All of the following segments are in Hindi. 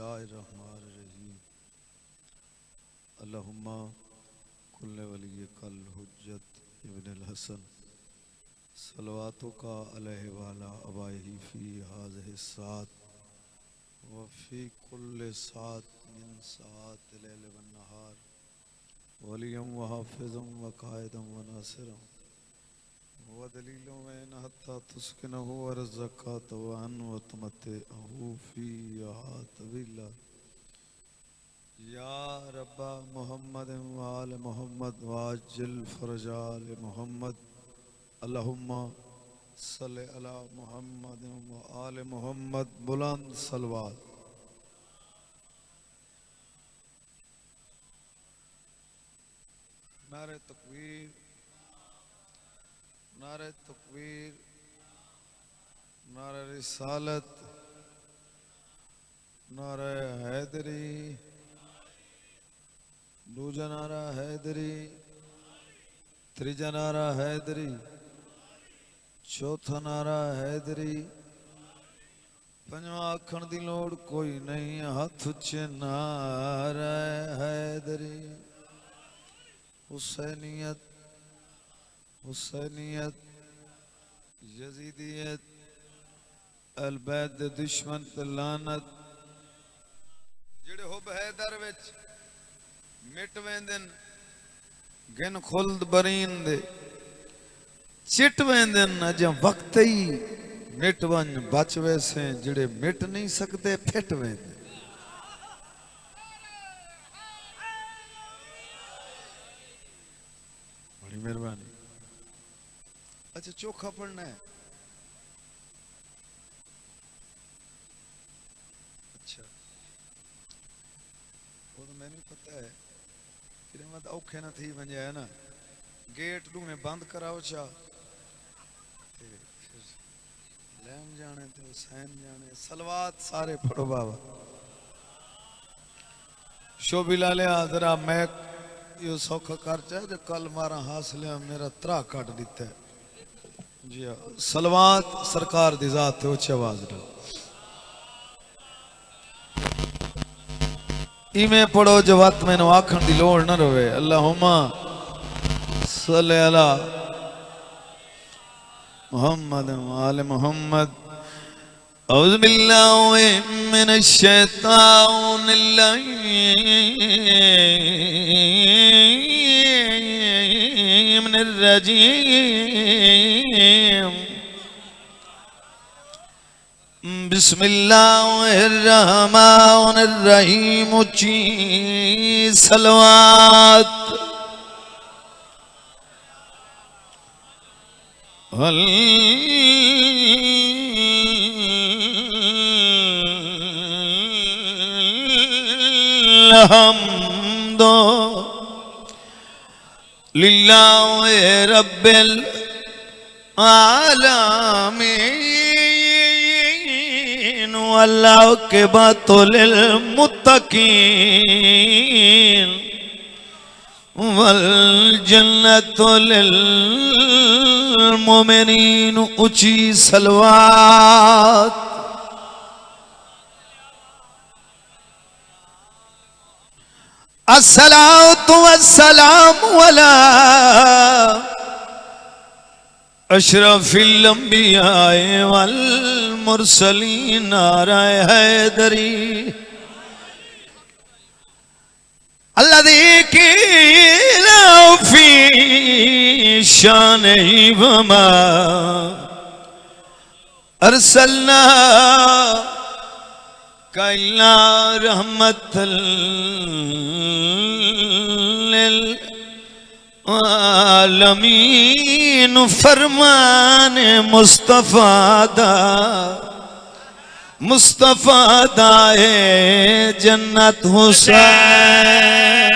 बिस्मिल्लाहिर्रहमानिर्रहीम। अल्लाहुम्मा कुल्ले वली कल हुज्जत इब्नुल हसन सलवातुका अलैहि वाला अबाही फी हाज़िहि सात व फी कुल्ले सात मिन सात लैल व नहार वलियम व हाफिज़म व कायदम व नासिरम व दलीलों में हत्ता तुस्किनहु व रज़क़त व अन व तुमत्तिअहु फ़ीहा तवीला या रब्बा मुहम्मद व आल मुहम्मद वाजिल फरजाल मुहम्मद अल्लाहुम्मा सल्लि अला मुहम्मद व आल मुहम्मद बुलंद सलवात। नारे तकबीर, नारे तकबीर, नारे रिसालत, नारे हैदरी, दूजा नारा हैदरी, त्रीजा नारा हैदरी, चौथा नारा हैदरी, पंजवा आखण दी लोड़ कोई नहीं, हाथ उच्चे नारा हैदरी। हुसैनियत, हुसैनियत, यजीदियत, अल बैत दे दुश्मन ते लानत जेड़े हुब हैदर विच मिट वेंदन, गिन खुल्द बरीन दे चिट वेंदन, अज वक्त ही मिट वन बच वैसे जेड़े मिट नहीं सकते फिट वेंदे। बड़ी मेहरबानी। अच्छा चोखा पढ़ना है। अच्छा वो तो मैंने पता है फिर मत औखे ना थी वंजे है ना गेट डू में बंद कराओ चा फिर लैन जाने तो हुसैन जाने सलवात सारे पढ़ो बाबा। शोभिला ले जरा मैं यो सौखा कर चाहे जो कल मारा हासिल मेरा त्रा काट दिता है जी हाँ। सलवात सरकार दी जात है उच्च आवाज डाल इमें पढ़ो जो बात मैंने आखण दी लोड़ न रहे। अल्लाहुम्मा सल्लि अला मुहम्मद व आले मुहम्मद। औज़ु बिल्लाहि मिनश शैतानिर रजीम। बिस्मिल्लाहिर्रहमानिर्रहीम। ऊंची सलवात हम्दो लिल्लाहि रब्बिल आलमीन वल्लाहु के बातुल मुत्तकीन वल जन्नतु लिल मोमिनीन। ऊंची सलवात अस्सलातु वस्सलामु अला अशरफिल अंबिया वल मुरसलीन। नारा हैदरी अल्लज़ी कीला फी शानिही वमा अरसलना इल्ला रहमतल लिल आलमीन। फरमान मुस्तफा दा मुस्तफा दाए जन्नत हुसैन।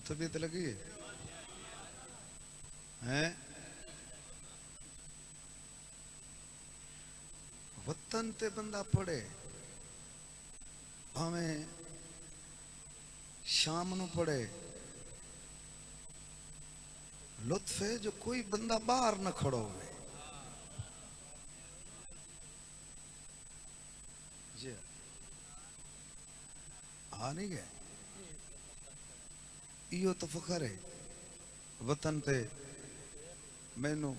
तबीयत लगी है? वतन ते बंदा पढ़े भावें शाम नू पढ़े, लुत्फ है जो कोई बंदा बाहर न खड़ो हुए। जी हाँ नहीं गए, इो तो फखर है वतन पे। मैनू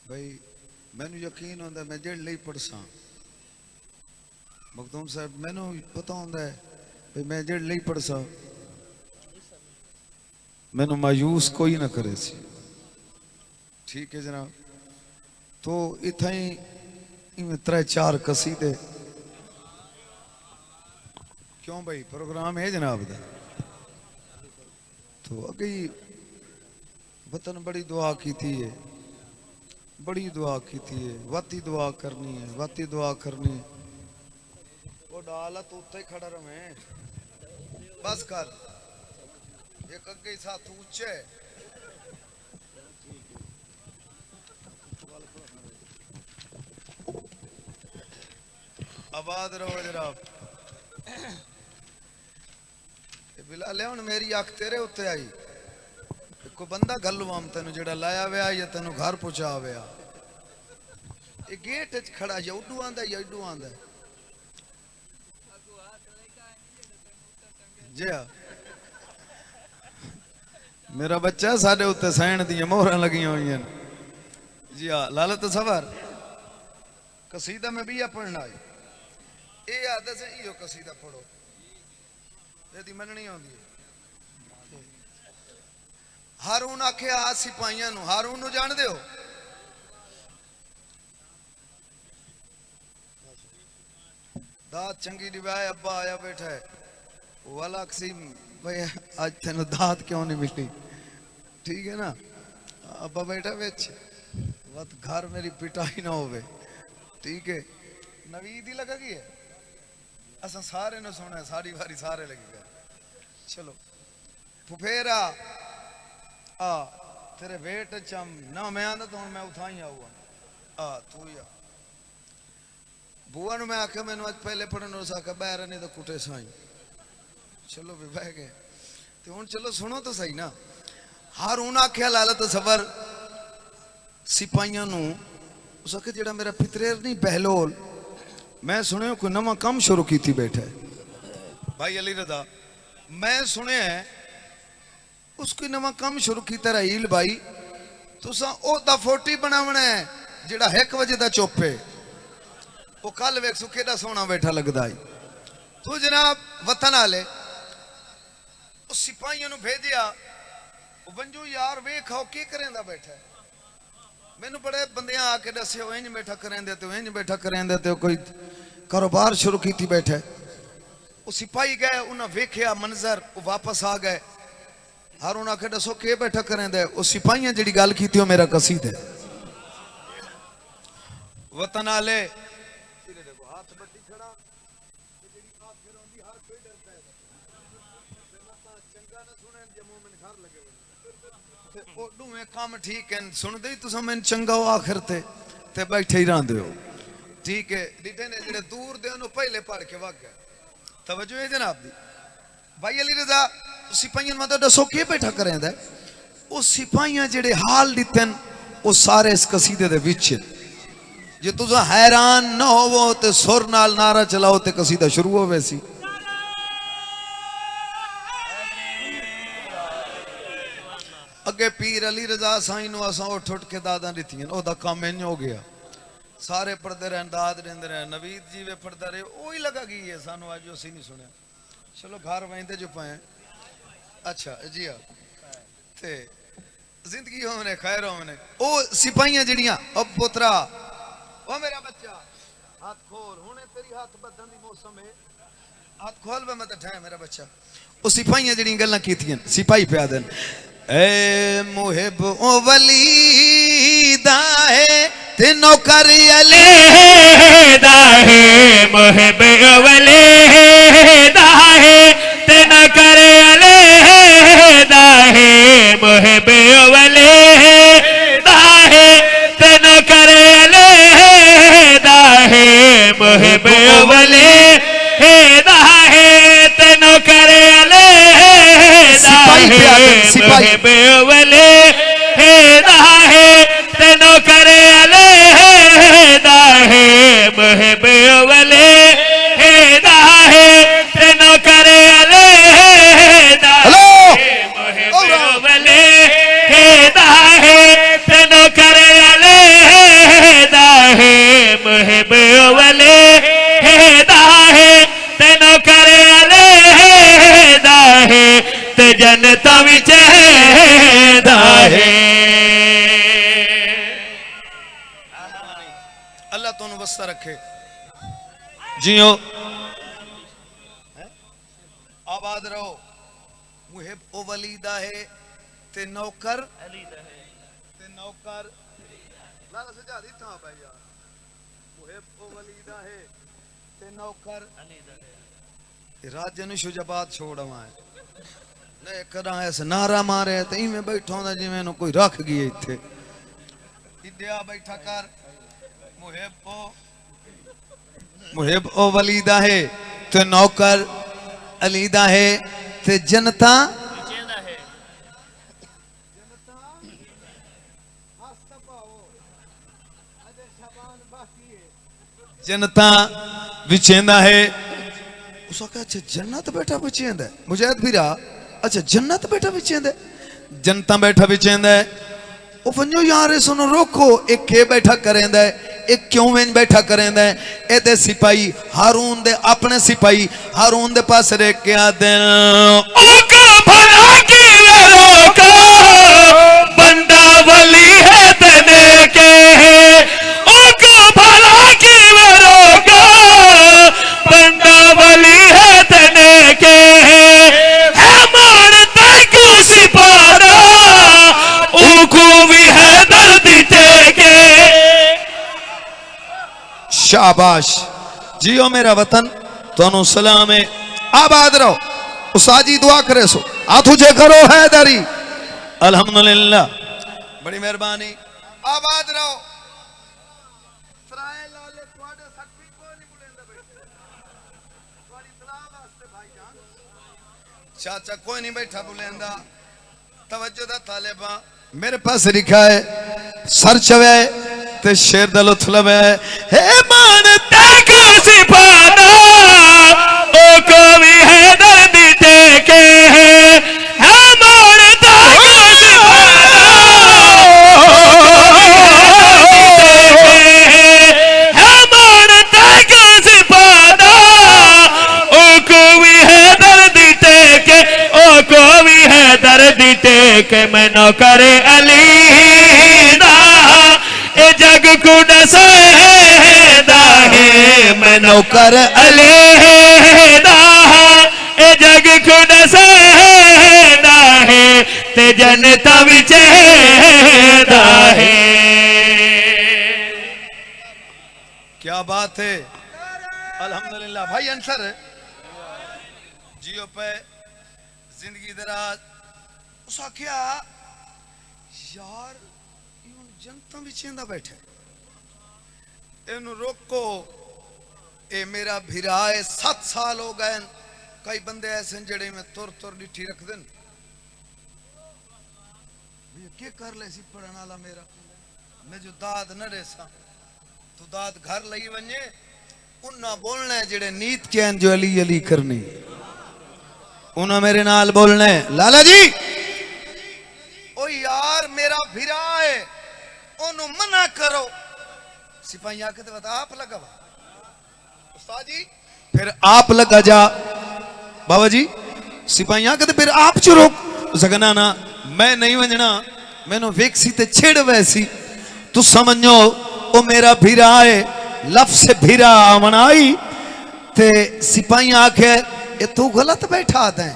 भाई मैनू यकीन होंदा मैं जेड़ नहीं पढ़सा मखदूम साहब, मैनू पता होंदा है भाई मैं जेड़ नहीं पढ़सा मैनू मायूस कोई ना करे सी। ठीक है जनाब, तो इतना ही 3-4 कसीदे क्यों भाई प्रोग्राम है जनाब दा। तो अगे वतन बड़ी दुआ की थी है, बड़ी दुआ की थी है, वाती दुआ करनी है, वाती दुआ करनी है। वो डाला तो उत्ते खड़ा रहे बस कर, एक अगे साथ ऊंचे आबाद रहो जनाब। बिलाले हुण मेरी अख तेरे उत्ते आई, कोई बंदा गलवाम तेन जेड़ा लाया हुआ या तेन घर पहुंचा हुआ, ये गेट च खड़ा या उडू आंदा या इडू आंदा जी। मेरा बच्चा साडे उत्ते सहन दी मोहर लगियां हुई हैं जी। हाँ लालत सवर कसीदा में भी पढ़ना है, ये आदत से इो कसीदा पढ़ो, यदि मननी आती है। हारून आखे आ सिपाहियां नू, हारून नू जान दो? दात चंगी दिवाए, अब्बा आया बैठा है वो अलग सी भाई आज तेन दात क्यों नहीं मिली। ठीक है ना, अब्बा बैठा बिच वत घर मेरी पिटाई ना होवे। ठीक है, नवीद ही लगा की है असा सारे ने सुना, सारी बारी सारे लगी गए। चलो फुफेरा आ तेरे वेट चम ना मैं आंदा तो मैं उठा ही आऊंगा तू या बुआ मैं आख्या मैंने आज पहले पढ़ने उस आख्या बहर नहीं तो कुटे साई चलो भी बह गए तो हूँ चलो सुनो तो सही ना हारून आख्या लाला तो सबर सिपाहियों उस आखे जेड़ा मेरा पितरेर नहीं बहलोल मैं सुने कोई नवा काम शुरू की थी बैठे भाई अली रजा मैं सुने उसको नवा काम शुरू किया रहील भाई तुसा ओदा 40 बनावना है जेड़ा 1 बजे दा चुप्पे वो कल वेख केड़ा सोना बैठा लगदा है तो जनाब वतन आले उस सिपाहियों भेजिया बंजू यार वेखो की करेंदा बैठा मैनू बड़े बंदे आके दसे इंज बैठा करेंदे तो इंज बैठा करेंदे तो कोई कारोबार शुरू की बैठे वो सिपाही गए उन्हें वेख्या मंजर वो वापस आ गए हारून आखे दसो के बैठा करेंदे वो सिपाहियां जिहड़ी गल कीती मेरा कसीद है वतन आले हाथ बट्टी खड़ा जेडी आखिर होंदी हर कोई डरदा है चंगा ना सुने जे मोमिन घर लगे ते ओ दुवे काम ठीक है सुनदे ही तुसा मैन चंगा हो आखिर ते बैठे ही रहंदे हो ठीक है डिटे ने जेडे दूर दे ओनु पहले पढ़ के वग गए तवज्जो है जनाब दी भाई अली रजा सिपाहियां मत दसो के बैठा करेंदा ओ सिपाहियां जेडे हाल दितन ओ सारे इस कसीदे दे विच जे तुसा हैरान न होवो ते सुर नाल नारा चलाओ ते कसीदा शुरू होवे सी अगे पीर अली रजा साईं नु असा उठ उठ के दादा दित्तियां ओदा काम इंज हो गया सारे पढ़ते रहन दाद देंदे रहन नवीद जी वे पढ़दा रहे ओही लगा गई है सानू आज उसी नहीं सुनया चलो घर वेंदे जो पाए अच्छा जी हाँ ते जिंदगी होने खैर होने ओ सिपाहियां जड़ियां अब पुत्रा ओ मेरा बच्चा हाथ खोल हुने तेरी हाथ बदन दी मौसम है हाथ खोल वे मैं ठा मेरा बच्चा ओ सिपाहियां जड़ियां गल्लां कीतियां सिपाही पे आदन ए मुहिब ओ वली दा है ते नौकर अले दा है मुहिब ओ वली दा है ते नौकर अले दा है मुहिब ओ वली दा है ते नौकर अले दा है मुहिब ओ वली दा है ते नौकर अले सिपाही वले दा है ते नौकर अले दा है मुहिब वले दा है ते नौकर अले दा है मुहिब वले दा है ते नौकर अले दा है मुहिब वले दा है ते नौकर अले दा है ते जनता विच दा है अल्लाह तुम वस्ता रखे जियो आबाद रहो मुहिब ओ वलीदा है ते नौकर अली दा है ते नौकर लाला सजा दी था भाई यार मुहिब ओ वलीदा है ते नौकर अली दा है राज्य नु शुजाबात छोड़वा है ने कदा ऐसे नारा मारे ते इवें बैठा होंदा जिवें नु कोई रख गई इथे इद्या बैठा कर मुहिब ओ वलीदा है ते नौकर अलीदा है ते जनता जनता विचेंदा है उस अच्छा जन्नत बैठा विचेंदा मुजाहिद भी रहा अच्छा जन्नत बैठा विचेंदा जनता बैठा विचेंदा ओ वंजो यार सुनो रोको एक के बैठा करेंदा एक क्यों वें बैठा करेंदा ए दे सिपाही हारून दे अपने सिपाही हारून दे पास रे के आदे ओ का भला की रोको बंदा वली है तने के ओ का भला की रोको बंदा वली है तने के है मानता को सिपारा उनको भी है दर्द के शाबाश जियो मेरा वतन तोनु सलाम है आबाद रहो उसाजी दुआ करे सो आ तुझे करो हैदरी अल्हम्दुलिल्लाह बड़ी मेहरबानी आबाद रहो सराय लाले ਤੁਹਾਡੇ ਸੱਕੀ ਕੋਈ ਨਹੀਂ ਬੁਲਾਉਂਦਾ ਬੈਠੇ ਤੁਹਾਡੀ ਸਲਾਹ ਵਾਸਤੇ ਭਾਈਜਾਨ चाचा कोई नहीं बैठा बुलांदा तवज्जो दा तालिबा मेरे पास लिखा है सर चवे ते शेर दा लुत्फ लवे हे मानता को सिपाना ओ को भी है दर्द टेके है मानता को सिपाना ओ को भी है दर्द टेके ओ को भी है दर्द टेके मैं नौकर अली दा ए जग को दसेदा है मैं नौकर अलहदा ए जग को दसेदा है ते जनता विचेदा है क्या बात है अल्हम्दुलिल्लाह भाई अंसर जियो पे जिंदगी दराज उस आख्या यार जनता भी चेंदा बैठे इन्हू रोको ए मेरा भिरा है 7 साल हो गए कई बंदे ऐसे जड़े में तुर तुर डिठी रख देन के कर ले सी पढ़न वाला मेरा मैं जो दाद न रेसा तू दाद घर लई वने उन्ना बोलना है जेड़े नीत के जो अली अली करनी उन्ना मेरे नाल बोलना है लाला जी ओ यार मेरा भिरा है ओनु मना करो सिपाही आके तो बता आप लगा उस्ताद जी फिर आप लगा जा बाबा जी सिपाही आके तो फिर आप चुरो सगना ना मैं नहीं वंजना मैनू वेक्सी ते छेड़ वैसी तू समझो ओ मेरा भिरा है लफ्ज से भिरा मनाई ते सिपाही आके ये तू गलत बैठा दे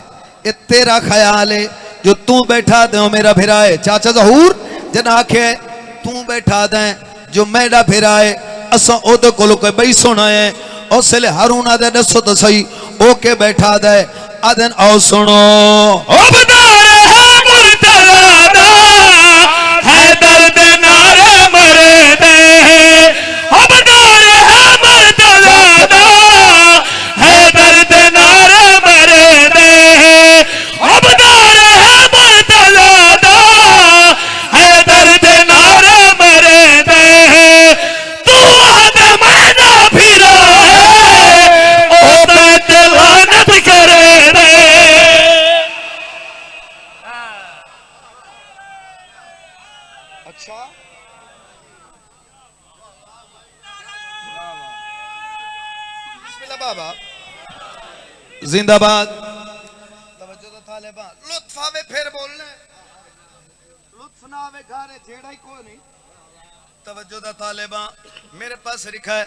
ये तेरा ख्याल है जो तू बैठा दे मेरा भिरा है चाचा जहूर जन आखे तू बैठा दे जो मेरा भिरा है असा ओदे कोलो कोई बई सुना है उसले हारून आदे दसो तो सही ओके बैठा दे आदन आओ सुनो उबदार है मुर्तज़ा दा है दर्द नारे मरे दे उबदार है मुर्तज़ा दा है दर्द नारे मरे दे उबदार है मुर्तज़ा दा है दर्द नारे मरे दे तू आदे मना फिरा है ओ ते लानत करे दे अच्छा बिस्मिल्लाह बाबा जिंदाबाद तवज्जो तो तालिबा लुत्फ आवे फिर बोलना लुत्फ ना आवे घरे जेड़ा ही कोई नहीं तवज्जो दा तालिबा मेरे पास लिखा है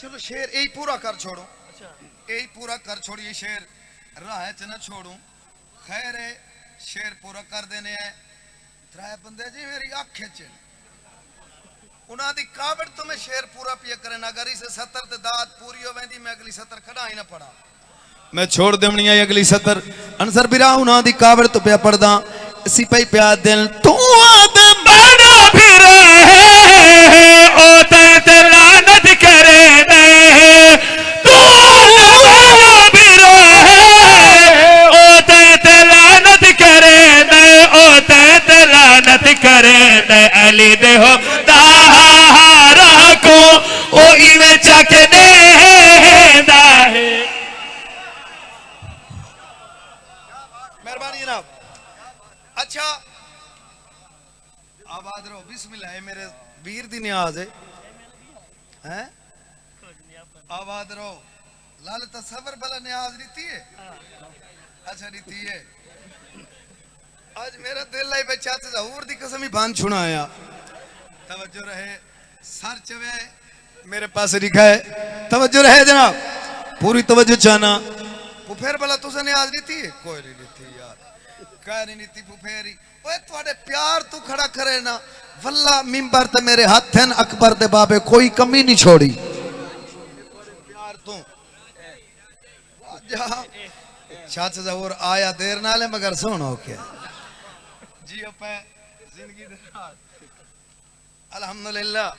चलो शेर यही पूरा कर छोड़ो यही पूरा कर छोड़िए शेर राह च न छोड़ू खैर है शेर पूरा कर देने है त्रै बंदे जी मेरी अख च उन्हां दी कावड़ तो मैं शेर पूरा पिया करे ना अगर इसे 70 ते दात पूरी हो वेंदी मैं अगली 70 खड़ा ही ना पड़ा मैं छोड़ देवनी है अगली 70 अनसर बिरा उन्हां दी कावड़ तो पिया पड़दा इसी पे प्यार दिल तू आदम बड़ा फिर है ओ ते लानत करे दे तू बड़ा फिर है ओ ते लानत करे दे ओ ते लानत करे दे अली दे हो तारा को ओ इवे चक दे दा है मेहरबानी जनाब अच्छा आबाद रहो बिस्मिल्लाह है मेरे वीर दी नियाज है हैं आबाद रहो लाल तसव्वुर भला नियाज रीति है अच्छा रीति है आज मेरा दिल है बच्चा ते जहूर दी कसम ही बांध छुड़ाया तवज्जो रहे सर चवे मेरे पास लिखा है तवज्जो रहे जनाब पूरी तवज्जो चाहना पुफेर भला तुसे नियाज रीति है कोई नहीं रीति यार कह नहीं रीति पुफेरी ओए तुम्हारे प्यार तू खड़ा करे ना वल्ला मिंबर ते मेरे हाथ हैं अकबर दे बाबे कोई कमी नहीं छोड़ी प्यार तू चाचा जहूर आया देर नाले मगर सुनो क्या जी पे जिंदगी दे राज अल्हम्दुलिल्लाह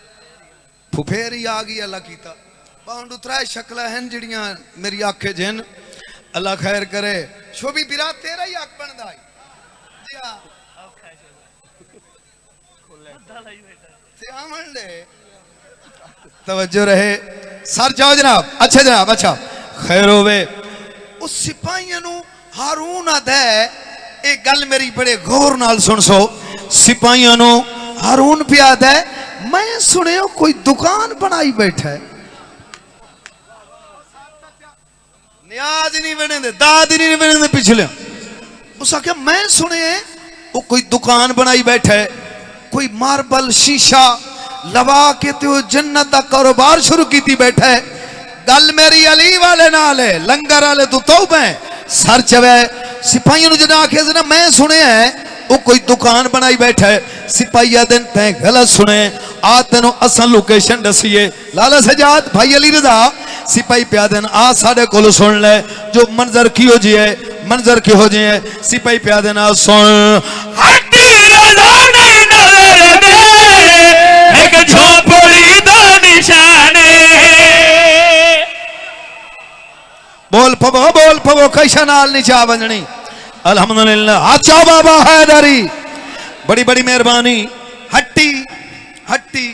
फुफेर ही आ गई अल्लाह कीता बाउंड त्रै शक्ल हैं जड़ियां मेरी आंखें जिन अल्लाह खैर करे शोभी बिरा तेरा ही हक बनदा है जी हां तवज्जो रहे सर जाओ जनाब अच्छा खैर होवे उस सिपाहियां नु हारून आदा है एक गल मेरी बड़े गौर नाल सुन सो सिपाहियां नु हारून पे आदा है मैं सुनियो कोई दुकान बनाई बैठा है न्याज नहीं बने दे दाद नहीं बने दे पिछले उस आखे मैं सुने वो कोई दुकान बनाई बैठा है कोई मार्बल शीशा लवा के तो जन्नत का कारोबार शुरू की बैठा है गल मेरी अली वाले नाल है लंगर वाले तू तौबा है सर चवे सिपाहियों जना आखे ना मैं सुने है वो कोई दुकान बनाई बैठा है सिपाही दिन तैं गलत सुने आ तेनों असा लोकेशन दसीए लाला सजाद भाई अली रजा सिपाही प्या दिन आ साढ़े को सुन ले जो मंजर की हो जी है मंजर की हो जी है सिपाही प्या दिन आ सुन हट्टी रजा ने नजर दे एक झोपड़ी दा निशाने बोल पवो कैसा नाल नीचा बंजनी अल्हम्दुलिल्लाह अच्छा बाबा हैदरी बड़ी बड़ी मेहरबानी हट्टी हट्टी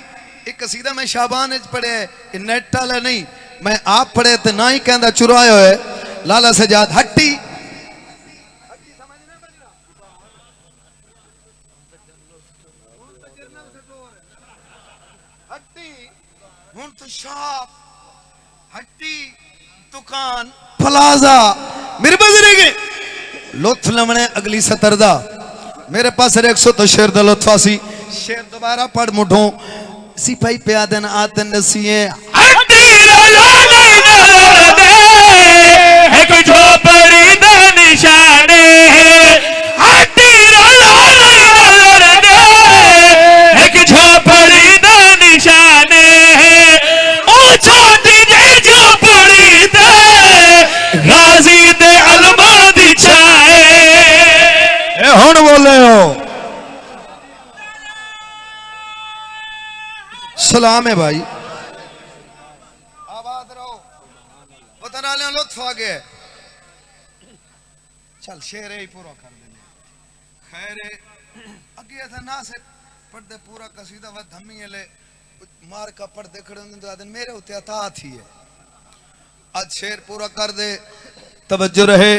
एक कसीदा में शाबान पढ़े नेट वाला नहीं मैं आप पढ़े तो ना ही कहता चुराया है लाला सजाद हट्टी हुन तो शॉप हट्टी दुकान प्लाजा मेरे बुजुर्ग लुत्फ लमने अगली सतर दा मेरे पास 100 तो शेर दा लुत्फा सी शेर दोबारा पढ़ मुठो सिपाही प्या दिन आतन नसीए हट्टी रजा ने नजर दे एक झोपड़ी दा निशाने हट्टी रजा ने नजर दे एक झोपड़ी दा निशाने ओ छोटी जी झोपड़ी दे गाजी दे अलमा दी छाए ए हुन बोले हो सलाम है भाई आबाद रहो पता ना ले लुत्फ आ गया चल शेर ही पूरा कर देने खैर अगे था ना से पढ़दे पूरा कसीदा व धम्मी ले मार का पढ़दे खड़े तो आदन मेरे उते अता थी है आज शेर पूरा कर दे तवज्जो रहे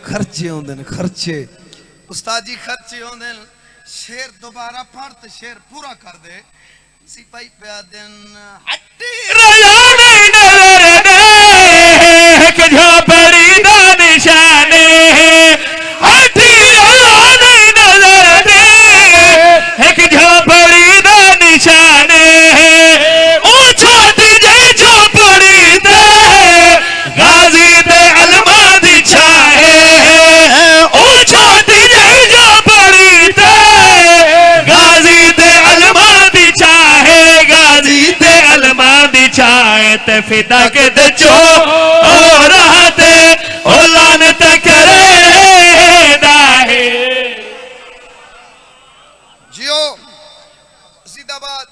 खर्चे होंदे ने खर्चे उस्ताद जी खर्चे होंदे शेर दोबारा पढ़ ते शेर पूरा कर दे सिपाही प्या दिन हट्टी रजा ने नजर दे एक झोपड़ी दा निशाने हट्टी रजा ने नजर दे एक झोपड़ी दा निशाने ओ छोटी जी झोपड़ी दे गाजी दे अलमा दी छाए ओ छोटी जी झोपड़ी दे गाजी दे अलमा दी छाए गाजी दे अलमा दी छाए ते फिदा के दे जो ओ रहते ओ लानत करे दाहे जियो सीधाबाद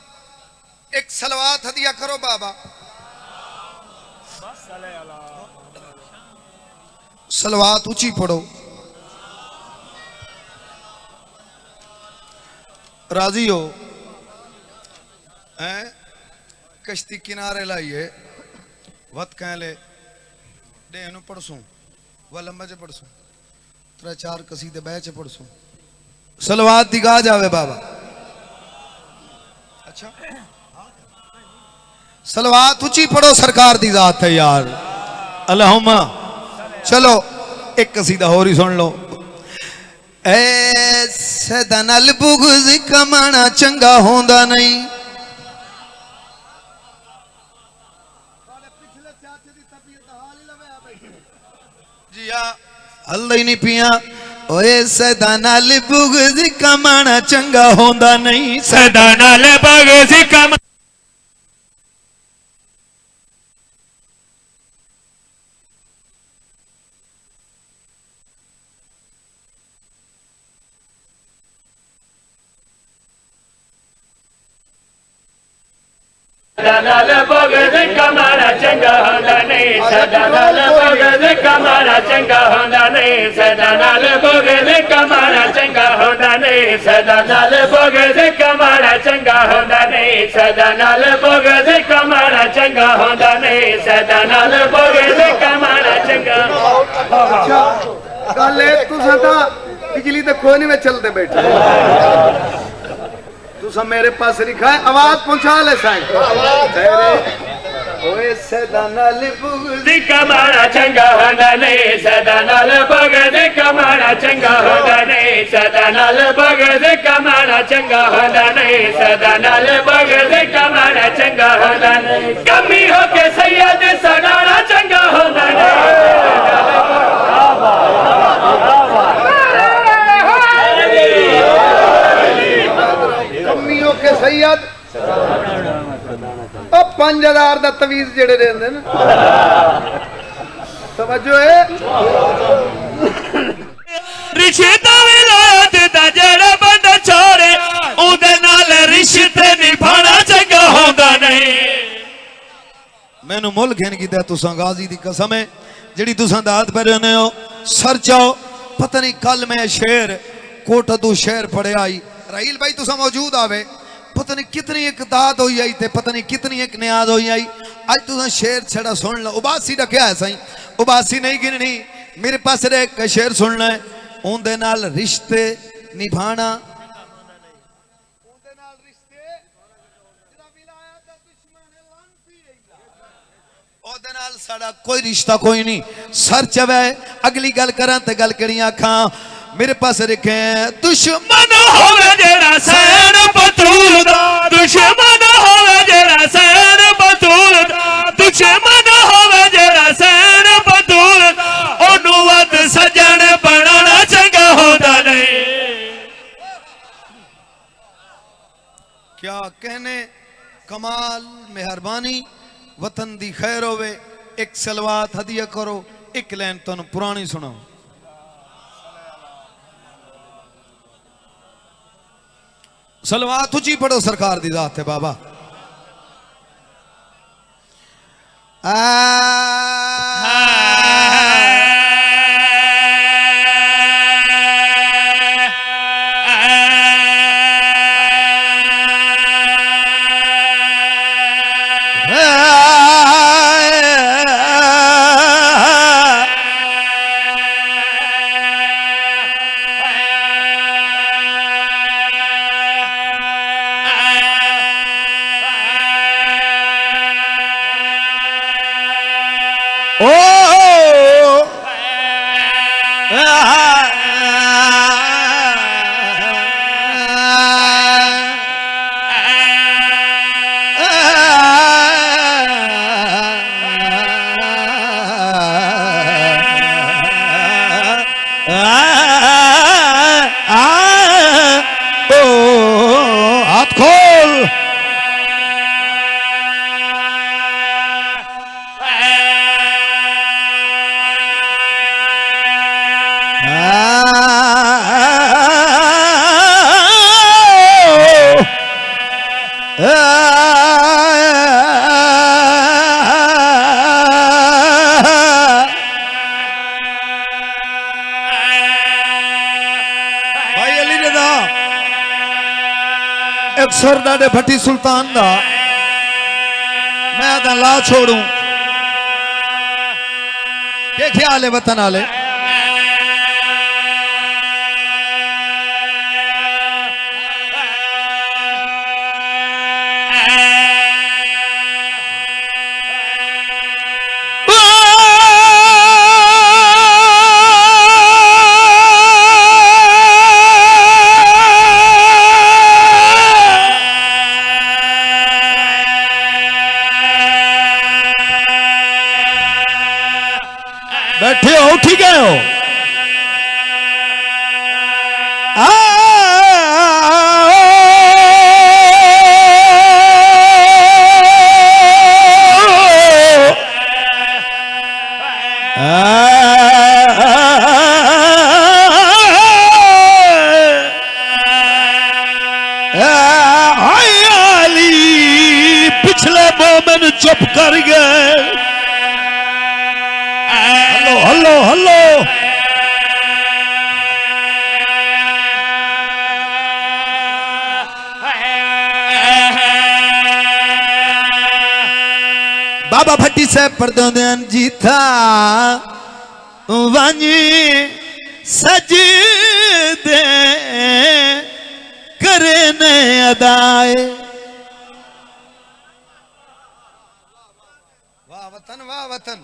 एक सलवात हदिया करो बाबा सलवात ऊंची पढ़ो राजी हो हैं कश्ती किनारे लाइए वत कह ले डे नु पढ़सू वह लंबा च पढ़सू 3-4 कसीदे बह च पढ़सू सलवात दिखा जावे बाबा अच्छा सलवात ऊंची पढ़ो सरकार दी जात है यार अल्लाहुम्मा चलो एक कसीदा और ही सुन लो ऐसे दनल बुग़्ज़ कमाना चंगा होंदा नहीं जी हाँ हल ही नहीं पिया ओए सदा नाल बुग़्ज़ कमाना चंगा होंदा नहीं सदा नाल बुग़्ज़ कम नाल बगद कमाना चंगा होंदा नहीं सदा नाल बगद कमाना चंगा होंदा नहीं सदा नाल बगद कमाना चंगा होंदा नहीं सदा नाल बगद कमाना चंगा होंदा नहीं सदा नाल बगद कमाना चंगा होंदा नहीं सदा नाल बगद कमाना चंगा। अच्छा गल तुसा तो बिजली तो खोने में चलते बैठे तुसा मेरे पास लिखा है आवाज पहुंचा ले साईं ओए सदा नाल बगद कमाना चंगा होंदा नहीं सदा नाल बगद कमाना चंगा होंदा नहीं सदा नाल बगद कमाना चंगा होंदा नहीं सदा नाल बगद कमाना चंगा होंदा नहीं कमी हो के सैयद सदाना चंगा होंदा नहीं कमियों के सैयद 5000 दा तवीज जेड़े रहंदे ना समझो है रिश्ता विलायत दा जेड़ा बंदा छोड़े उदे नाल रिश्ते निभाना चंगा होंदा नहीं। मैनू मुल घेन कीता तुसां गाजी दी कसम है जेड़ी तुसां दात पे रहने हो सर चाओ पता नहीं कल मैं शेर कोटा तू शेर पढ़े आई राहील भाई तुसा मौजूद आवे पता नहीं कितनी एक दात होई आई ते पता नहीं कितनी एक नियाद होई आई आज तुसा शेर छड़ा सुन लो उबासी दा क्या है साईं उबासी नहीं गिननी मेरे पास एक शेर सुनना है उनदे नाल रिश्ते निभाना साड़ा कोई रिश्ता कोई नहीं सर चवे अगली गल करा ते गल करी आखा मेरे पास लिखे दुश्मन होवे जेड़ा सैन बतूल दा दुश्मन होवे जेड़ा सैन बतूल दा दुश्मन होवे जेड़ा सैन बतूल ओनू वद सजन बनाना चंगा होंदा नहीं। क्या कहने कमाल मेहरबानी वतन दी खैर होवे एक सलवात हदिया करो एक लाइन तुम पुरानी सुनाओ सलवात उची पढ़ो सरकार दी जात है बाबा हाथ खोल सरदारे भट्टी सुल्तान दा मैं आदा ला छोड़ू के ख्याल है वतन आले बैठे हो उठी गए हो पिछले मैनू चुप कर गए। हलो हलो हलो बाबा भट्टी से परदों जीता वानी सज दे करे ने अदाए। वाह वतन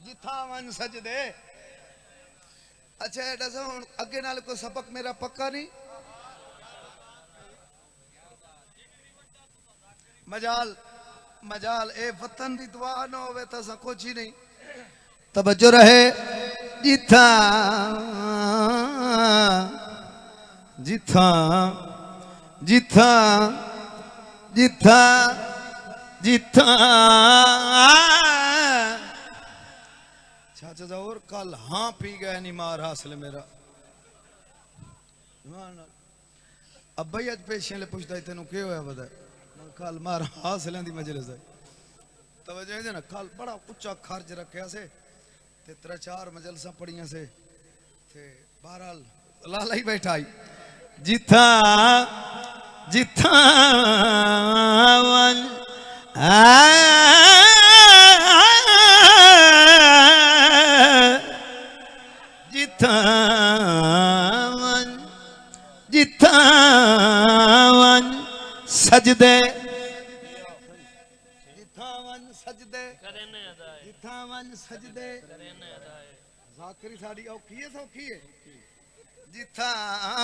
जिथा वन सज दे। अच्छा एडा सा हुण अगे नाल कोई सबक मेरा पक्का नहीं। मजाल ए वतन की दुआ न होवे तो असा कुछ ही नहीं। तवज्जो रहे जिथा जिथा जिथा जिथा जिथा चाचा और कल हाँ पी गए नहीं मार हासिल मेरा। अब भाई अज पेशियां ले पुछदा तेन के होया बता कल मार हासिल की मजलिस है। तवज्जो है ना कल बड़ा उच्चा खर्च रखा से ते 3-4 मजलसा पढ़िया से ते बहरहाल लाला ही बैठा आई। जिथा जिथा वन जिथा वन जिथा वन सजदे जिथा वन सजदे जिथा वन सजदे जाकरी साड़ी औखी है सौखी है जिथा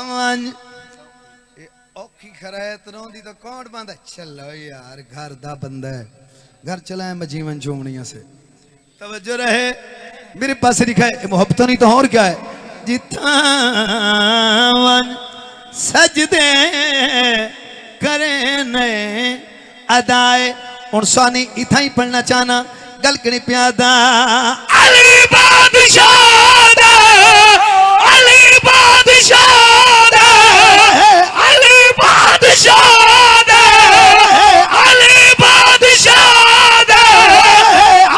वन औखी खरैत रोंदी तो कौन बंदा। चलो यार घर दा बंदा है घर चलाए मैं जीवन चूमनिया से। तवज्जो रहे मेरे पास लिखा है मोहब्बत नहीं तो और क्या है। जिथा वन सजदे करे ने अदाए। और सानी इथा ही पढ़ना चाहना गल कनी प्यादा अली बादशाह दा अली बादशाह दा अली बादशाह दा अली बादशाह दा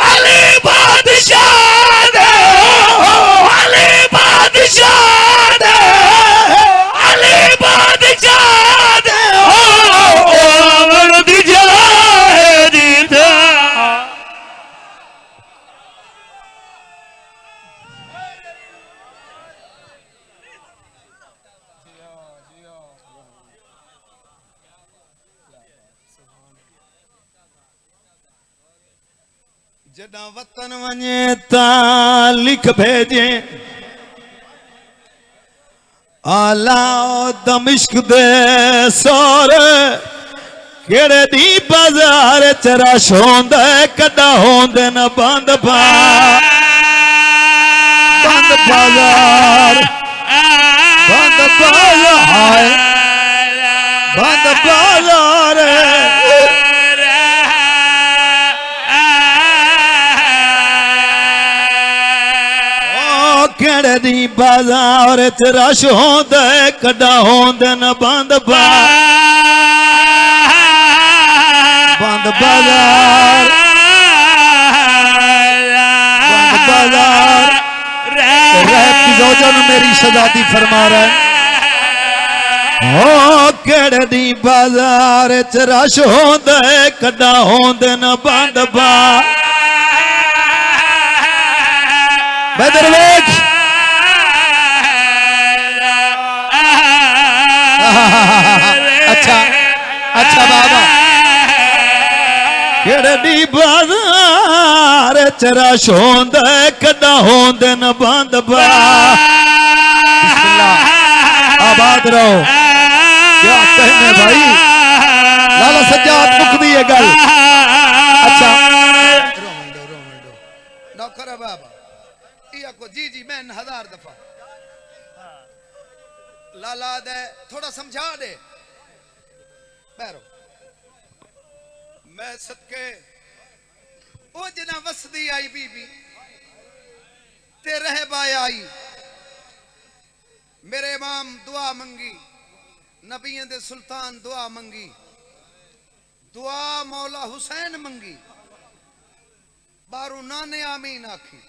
अली बादशाह दा अली बादशाह दा अली बादशाह दा ओ अमर दी जाए दीदा। जड़ा वतन वने ता लिख भेजे आला दमिश्क दे सोर केड़े दी बाजार च रश होंदा कदा होंदे न बंद बाजार बंद बाजार बंद बाजार केड़े दी बाजार च रश होंदा कदा होंदे न बंद बंद बाजार बंद बाजार। रहत की ज़ौजन मेरी शहजादी फरमा रहा है हो केड़े दी बाजार च रश होंदा कदा होंदे न बंद बदरवेज। अच्छा अच्छा बाबा केड़े दी बाजार च रश होंदा कदा होंदे न बंद बिस्मिल्लाह आबाद रहो। क्या कहने भाई लाला सज्जाद मुकदी है गल। अच्छा नौकर है बाबा को जी जी मैं 1000 दफा लाला दे थोड़ा समझा दे बैरो मैं सदके ओ जना वसदी आई बीबी ते रह बाय आई मेरे इमाम दुआ मंगी नबियों दे सुल्तान दुआ मंगी दुआ मौला हुसैन मंगी बारू नाने आमीन आखी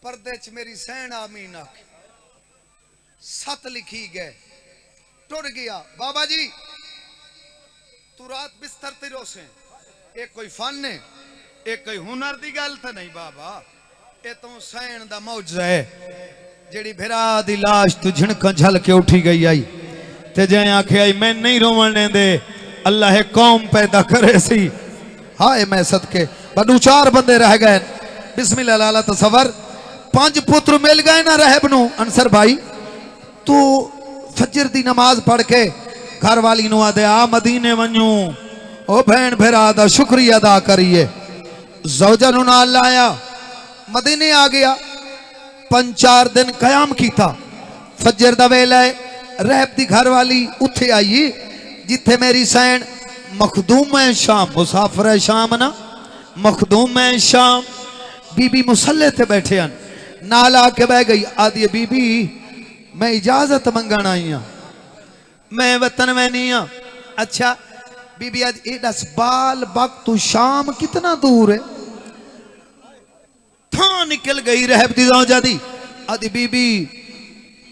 पर्दे च मेरी सैन आमीन आखी सत लिखी गए टुर गया बाबा जी तू रात बिस्तर ते रोसे एक कोई फन है एक कोई हुनर दी गल तो नहीं बाबा ये तो सैन दा मौजज़ा है जेड़ी भिरा दी लाश तू झिणक झल के उठी गई आई ते जै आखे आई मैं नहीं रोवण दे अल्लाह कौम पैदा करे सी हाय मैं सदके बदू 4 बंदे रह गए बिस्मिल्लाह लाला तसव्वुर 5 पुत्र मिल गए ना रहब नु अंसर भाई तू फजर दी नमाज पढ़ के घर वाली नु आदे आ मदीने वन्यू ओ भैन भेरा दा शुक्रिया अदा करिए ज़ौजा नु नाल लाया मदीने आ गया 5-4 दिन कयाम कीता फजर दा वेला रहब दी घर वाली उथे आई जिथे मेरी सैन मखदूम है शाम मुसाफिर है शाम ना मखदूम है शाम बीबी मुसल्ले ते बैठे हैं नाल आके बह गई आदि बीबी मैं इजाजत मंगण आई हाँ मैं वतन में नहीं हाँ अच्छा बीबी आज ए दस बाल बाग तू शाम कितना दूर है था निकल गई रहब दी ज़ौजा दी आदि बीबी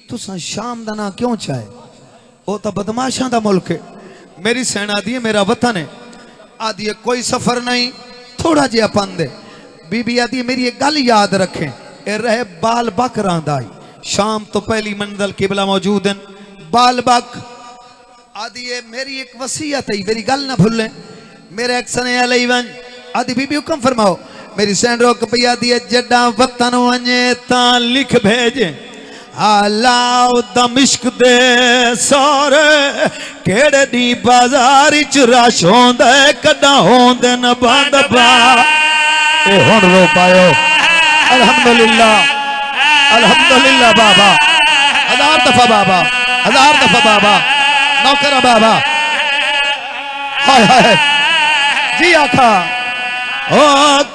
तुसा शाम दा ना क्यों चाहे वो तो बदमाशा दा मुल्क है मेरी सेना दी मेरा वतन है आदि कोई सफर नहीं थोड़ा जिहा पंद है बीबी आदि मेरी एक गल याद रखें ए रहे बाल बक रांदाई शाम तो पहली मंजिल किबला मौजूद है बाल बक आदि ये मेरी एक वसीयत है मेरी गल ना भूलें मेरे एक्शन अलई वन आदि बीबी हुक्म फरमाओ मेरी सैन रोक पई आदि जड्डा वतन वने ता लिख भेजे आलाओ दमिश्क दे सारे केड़े दी बाजार च रश होंदा कदा होंदे न बंद बा ए हुन रो पायो अल्हम्दुलिल्लाह बाबा 1000 दफा बाबा 1000 दफा बाबा नौकरा बाबा हाय हाय जी आखा ओ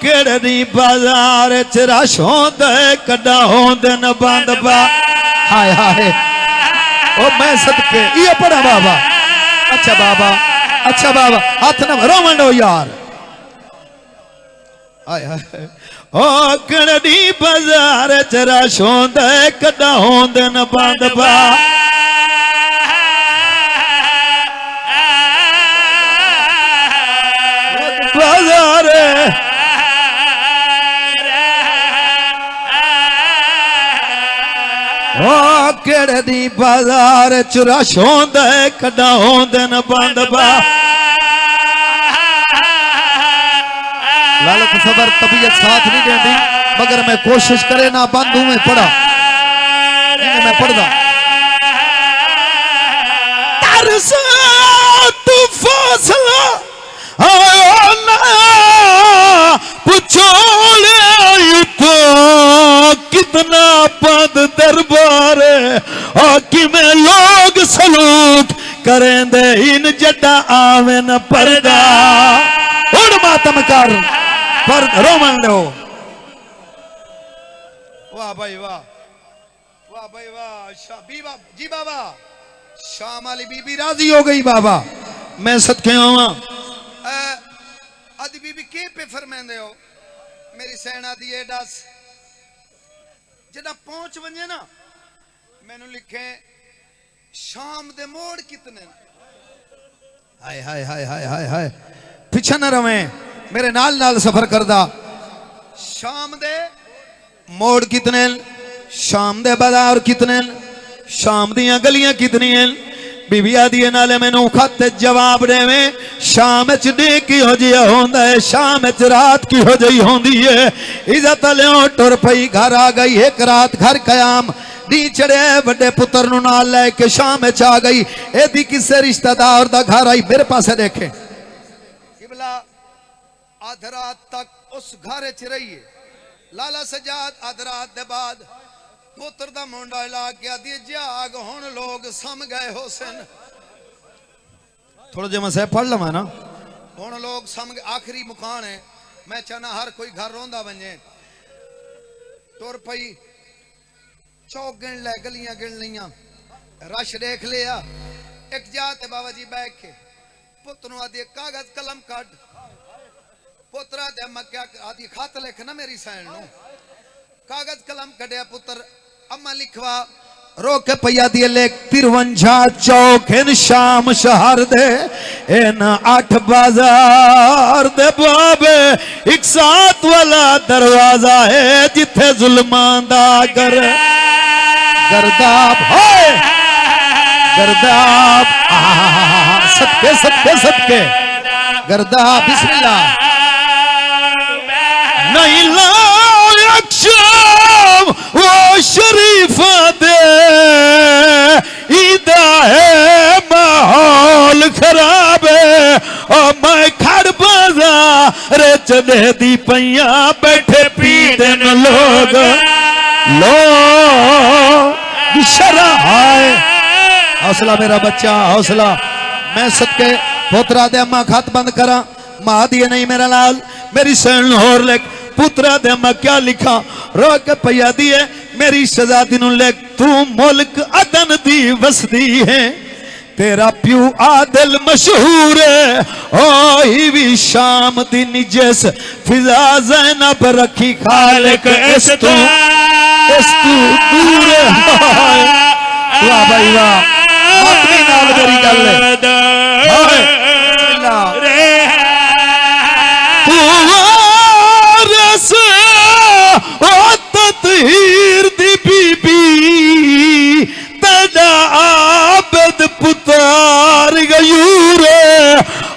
केड़े दी बाजार च रश होंदा कदा होंदे न बंद बा हाय हाय ओ मैं सदके ये पढ़ा बाबा अच्छा बाबा हाथ ना रोवण दो यार हाय हाय ओ कड़ी बाजार च रश होंदा कदा होंदे न बंद बा बाजार ओ केड़े दी बाजार च रश होंदा कदा होंदे न बंद बा लालच सबर तबीयत साथ नहीं देती मगर मैं कोशिश करे ना बंद हूं मैं पढ़ा मैं पढ़दा तरसा तू फासला आयो ना पूछो ले तो कितना पद दरबार और कि में लोग सलूट करेंदे इन जड्डा आवे न पर्दा उड़ मातम कर पर रोमन दो वाह भाई वाह बीबा जी बाबा शाम वाली बीबी राजी हो गई बाबा मैं सदके आवा आदि बीबी के पे फरमांदे हो मेरी सेना दी ए दस जदा पहुंच वने ना मैनू लिखे शाम दे मोड़ कितने हाय हाय हाय हाय हाय हाय पीछे न रवे मेरे नाल नाल सफर करदा शाम दे मोड़ कितने शाम दे बाजार कितने शाम दियां गलियां कितनी हैं बीबी आदि नाले मैनू खत जवाब देवे शाम च डे की हो जिया होंदा है शाम च रात की हो जई होंदी है इज्जत लियो टुर पई घर आ गई एक रात घर कयाम दी चढ़े बड़े पुत्र नु नाल लेके शाम च आ गई एदी किसे रिश्तेदार दा घर आई मेरे पासे देखे किबला आध रात तक उस घर च रही है लाला सजाद आध रात दे बाद पुत्र दा मुंडा ला के आदि जाग हुन लोग सम गए होसन थोड़ा जे मैं सह पढ़ लवां ना हुन लोग सम आखिरी मुकान है मैं चाहना हर कोई घर रोंदा बने तुर पई चौक गिन ले गलियां गिन लियां रश देख लिया एक जाते बाबा जी बैठ के पुत्र नु आदि कागज कलम काट पुत्रा दे मैं क्या आदि खत लिख ना मेरी सैन नु कागज कलम कढ़िया पुत्र अम्मा लिखवा रो के पैया दिए लेख 53 चौक इन शाम शहर दे इन 8 बाजार दे बाबे एक साथ वाला दरवाजा है जिथे जुल्मां दा गर्दाब होए गर्दाब सदके सदके सदके गर्दाब बिस्मिल्लाह नहीं ला अक्षम वो शरीफा दे ईदा है माहौल खराब है और मैं खड़ बाजार चले दी पैया बैठे पीड़न लोग लो शरा है हौसला मेरा बच्चा हौसला मैं सदके पोतरा दे अम्मा खत बंद करा मां दिए नहीं मेरा लाल मेरी सैन होर लेख पुत्रा दे मैं क्या लिखा रो के पैया दिए मेरी शहजादी नु लेख तू मुल्क अदन दी वसदी है तेरा प्यू आदिल मशहूर है ओ ही भी शाम दी निजस फिजा ज़ैनब रखी खालिक इस तू दूर वाह भाई वाह अपनी नाल मेरी गल है ततहीर दी बीबी तदा आबद पुतार गयूर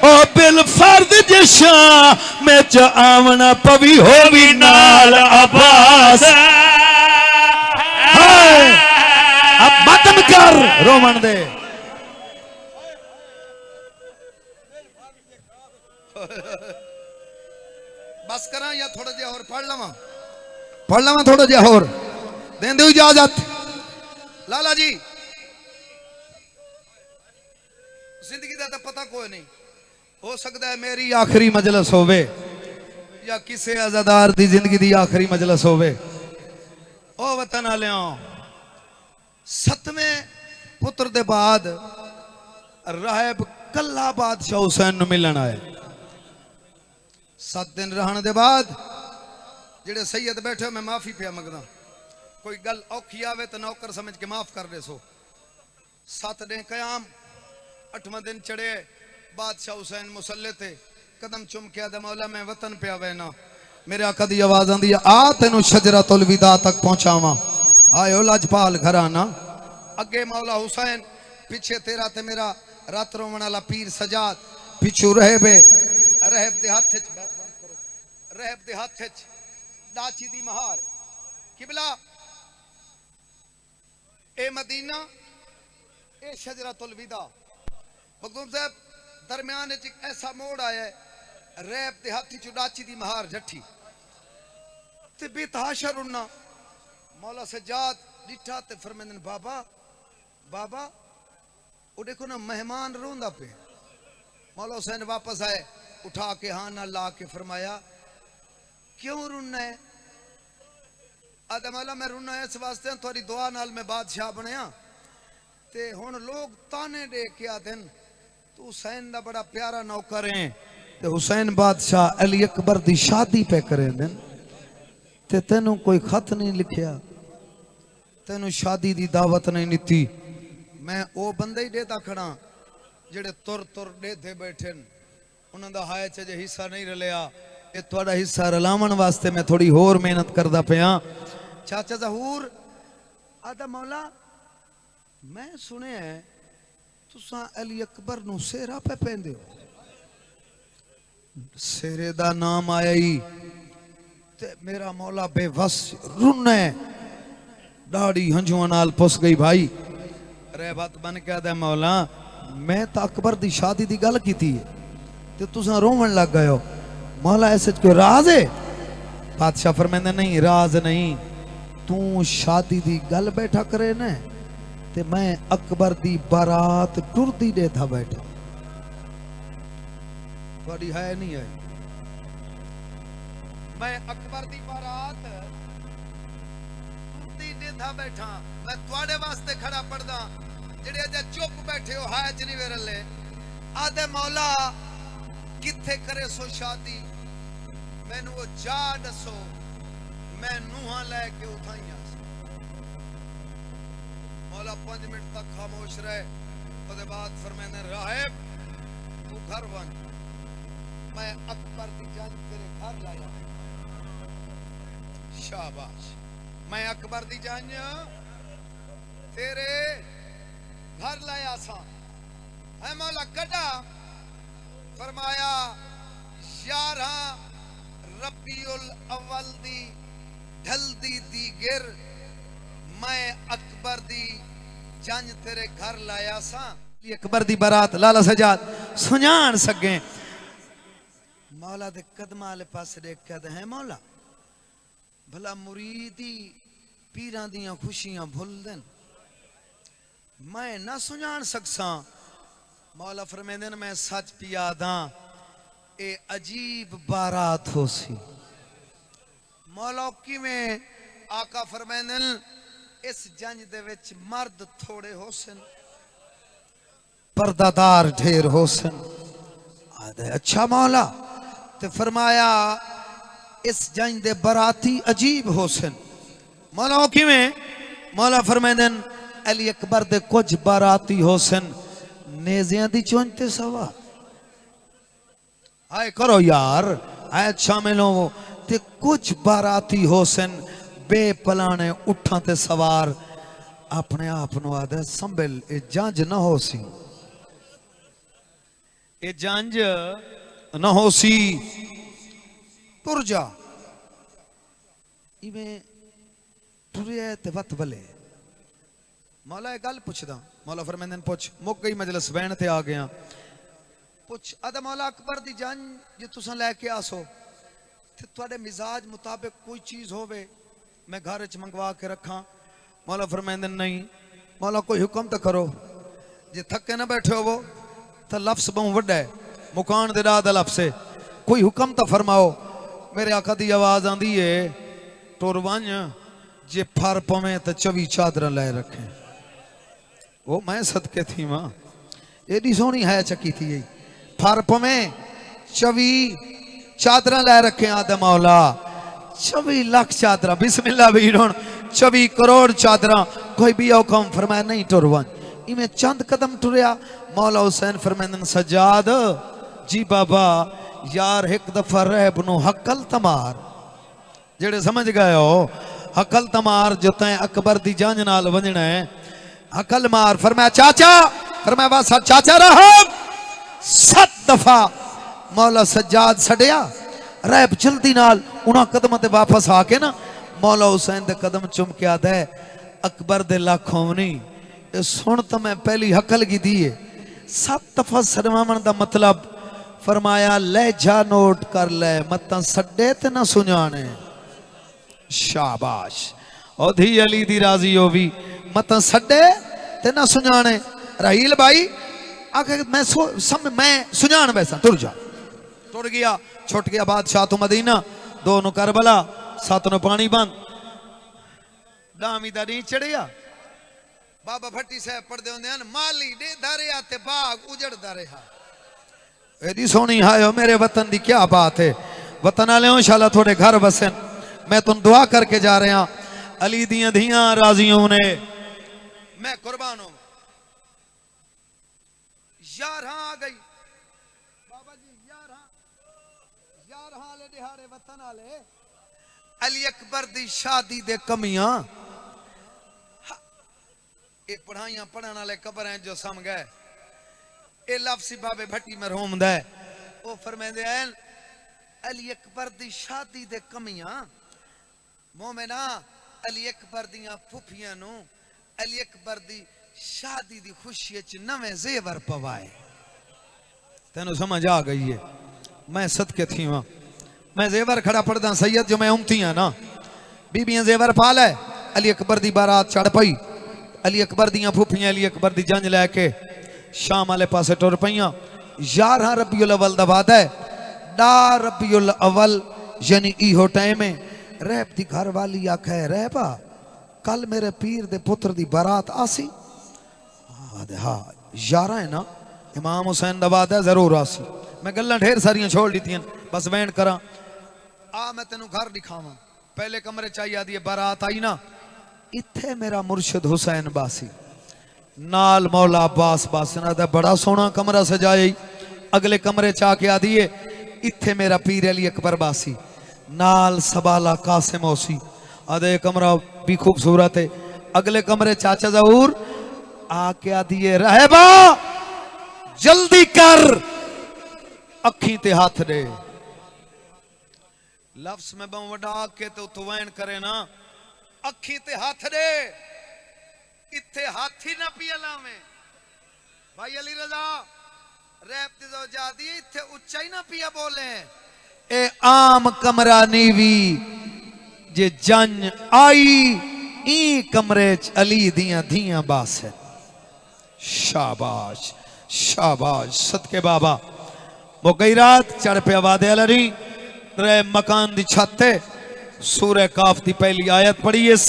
ओ बिल फर्द जशा में च आवना पवी होवी नाल अब्बास अब बतन कर रोमन दे बस करा या थोड़ा जिहा और पढ़ लवा थोड़ा जिहा और दें दो इजाजत लाला जी जिंदगी का तो पता कोई नहीं हो सकता है मेरी आखिरी मजलिस होवे या किसी आजादार दी जिंदगी दी आखिरी मजलिस होवे ओ वतन आलियां 7वें पुत्र दे बाद राहब कल्ला बादशाह हुसैन नु मिलन आए 7 दिन रहने दे बाद जेड़े सैयद बैठे मैं माफी पिया मंगदा कोई गल औखी आवे तो नौकर समझ के माफ कर दे सो 7 दिन कयाम 8वां दिन चढ़े बादशाह हुसैन मुसल्ले ते कदम चुम के आदे मौला मैं वतन पे आवेना मेरे आका दी आवाज आंदी आ तेनु शजरतुल विदा तक पहुंचावा आयो लाजपाल घराना अगे मौला हुसैन पीछे तेरा ते मेरा रात रोवण वाला पीर सजाद पिछू रहब दे हाथ च रहब दे हाथ च डाची दी महार किबला ए मदीना ए शजरतुल विदा मखदूम साहब दरम्यान एक ऐसा मोड़ आया रहब दे हाथी च डाची दी महार जठी ते बेतहाशा रुन्ना मौला सजाद डिठा ते फरमांदन बाबा बाबा वो देखो ना मेहमान रोंदा पे मौला हुसैन वापस आए उठा के हाँ ना ला के फरमाया क्यों रुना है आदे मौला मैं रुना इस वास्ते थोड़ी दुआ नाल मैं बादशाह बनया ते हुन लोग ताने दे के आदन तू हुसैन दा बड़ा प्यारा नौकर है ते हुसैन बादशाह अली अकबर दी शादी पे करे दिन ते तेनू कोई खत नहीं लिखया तेनू शादी दी दावत नहीं नीती मैं ओ बंदे ही देता खड़ा जेड़े तुर तुर देते बैठे उन्हां दा हाय च जे हिस्सा नहीं रलिया ये थोड़ा हिस्सा रलावन वास्ते मैं थोड़ी होर मेहनत करदा पिया चाचा जहूर आदा मौला मैं सुने तुसा अली अकबर नु सेरा पे पेंदे हो सेरे दा नाम आया ही ते मेरा मौला बेवस रुने दाढ़ी हंजुआं नाल पुस गई भाई रहबत बन के आदा मौला मैं तो अकबर दी शादी दी गल कीती है ते तुसा रोवन लग गए हो मौला ऐसे कोई राज है बादशाह फरमांदा नहीं राज नहीं तू शादी दी गल बैठा करे ने ते मैं अकबर दी बारात टुरदी दे था बैठा थोड़ी है नहीं है मैं अकबर दी बारात टुरदी दे था बैठा मैं तुम्हारे वास्ते खड़ा पड़दा जेड़े अजे चुप बैठे हो हाय च नहीं वेरले आदे मौला किथे करे सो शादी मैनू वो जा दसो मैं नूहां लेके उठाइया मौला 5 मिनट तक खामोश रहे उसके बाद फरमाने राहिब तू घर बन मैं अकबर दी जान तेरे घर लाया शाबाश मैं अकबर दी जान तेरे घर लाया सा है मौला कड़ा फरमाया 11 रबीउल अव्वल दी ढलदी दी गिर मैं अकबर दी जंज तेरे घर लाया सा अकबर दी बारात लाला सजाद सुजान सके मौला दे कदम आले पास देख के है मौला भला मुरीदी पीरां दियां खुशियां भुल देन मैं ना सुजान सकसा मौला फरमांदे ने मैं सच पिया दा ए अजीब बारात हो सी मौला किवें आका फरमांदे ने इस जंज दे विच मर्द थोड़े होसन पर्दादार ढेर होसन आदे अच्छा मौला ते फरमाया इस जंज दे बराती अजीब होसन मौला किवें मौला फरमांदे ने अली अकबर दे कुछ बाराती होसन नेज़ियां दी चुंझ ते सवा आए करो यार आए शामिल हो ते कुछ बाराती होसन बेपलाने उठा ते सवार अपने आप नु आदे संभल ए जंज ना हो सी ए जंज ना हो सी तुर जा इवें टुरिया ते वत बले मौला एक गल पुछदा मौला फरमांदे ने पुछ मुक गई मजलिस बैन ते आ गया पुछ आदा मौला अकबर दी जान जे तुसा लेके आसो ते तुहाडे मिजाज मुताबिक कोई चीज होवे मैं घर च मंगवा के रखा मौला फरमांदे नहीं मौला कोई हुक्म तो करो जे थके ना बैठे हो तो लफ्ज बहु वड्डा है मुकान दे राह दा लफ्ज है कोई हुक्म तो फरमाओ मेरे आका दी आवाज आंदी है टुर वंज जे फर पवे तो 24 चादर ले रखे वो मैं सदके थी मां एडी सोहनी है चकी थी फर पवे 24 चादर ले रखे आदे मौला 24 लाख चादर बिस्मिल्लाह भी 24 करोड़ चादर कोई भी हुक्म फरमाया नहीं टुरवन इमें चंद कदम टुरया मौला हुसैन फरमांदन सजाद जी बाबा यार एक दफा रहब नु हकल तमार जेड़े समझ गए हो हकल तमार जो तैं अकबर दी जांज नाल वंजना है हकल मार फरमाया चाचा फरमाया बस चाचा रहब 7 दफा मौला सज्जाद छड़िया रहब जल्दी नाल उन्हां कदम ते वापस आके ना मौला हुसैन दे कदम चुम के आदा है अकबर दे लाखों नहीं सुन तो मैं पहली हकल की दी है 7 दफा सरवावन दा मतलब फरमाया ले जा नोट कर ले मत सड्डे ते ना सुजाने शाबाश ओधी अली दी राजी हो भी मत सड्डे ते ना सुजाने रहील भाई आके मैं सुजान वैसा तुर जा टुर गया छुट गया बादशाह तो मदीना 2 नु करबला 7 नु पानी बंद दामी दा नहीं चढ़िया बाबा भट्टी साहब पढ़दे होंदे हन माली दे दरिया ते बाग उजड़दा रहा एडी सोहनी हायो मेरे वतन दी क्या बात है वतन वाले इंशाल्लाह थोड़े घर बसन मैं तुम दुआ करके जा रहा अली दियां धियां राजियों ने मैं कुर्बान हूं 11 आ गई बाबा जी 11 ले दिहाड़े वतन वाले अली अकबर दी शादी दे कमियां ये पढ़ाइयां पढ़ने वाले कबर हैं जो सम गए ये लफ्सी बाबे भट्टी मरहूम दा वो फरमांदे हैं अली अकबर दी शादी दे कमियां मोमिना अली अकबर दियां फुफियां नु अली अकबर दी शादी दी खुशी च नवे जेवर पवाए तेनू समझ आ गई है मैं सदके थी वहां मैं जेवर खड़ा पड़दा सैयद जो मैं उमती हां ना बीबियां जेवर पा ले अली अकबर दी बारात चढ़ पई अली अकबर दियां फुफियां अली अकबर दी जंज लैके शाम वाले पासे टुर पईयां 11 रबीउल अव्वल दा वादा है डा रबीउल अव्वल यानी इहो टाइम है रहब दी घर वाली आखे रहबा कल मेरे पीर दे पुत्र दी बारात आसी हाँ 11 है ना इमाम हुसैन दा वादा है जरूर आसी। मैं गल्लां ढेर सारियां छोड़ दीतियां, बस वेंट करा। आ मैं तेनू घर दिखावां। पहले कमरे चाहिए आदि बारात आई ना, इत्थे मेरा मुर्शिद हुसैन बासी नाल मौला अब्बास बासना दा बड़ा सोहना कमरा सजाए। अगले कमरे च आके आदिए इत्थे मेरा पीर अली अकबर बासी नाल सबाला कासिम होसी। आदे कमरा भी खूबसूरत है। अगले कमरे चाचा जहूर आके आदिए रहबा जल्दी कर, अखी ते हाथ दे। लफ्ज में बहु वडा के तो वैन करे ना, अखी ते हाथ दे। इत्थे हाथी ना पिया लावे भाई अली रजा रैप दो जा दिए, इत्थे उच्चा ही ना पिया बोले। ए आम कमरा नीवी जे जंज आई, ई कमरे च अली दियां धियां बास है। शाबाश शाबाश सदके बाबा। वो गई रात चढ़ पे वादे अली रे मकान दी छत है। सूरह काफ दी पहली आयत पढ़ी इस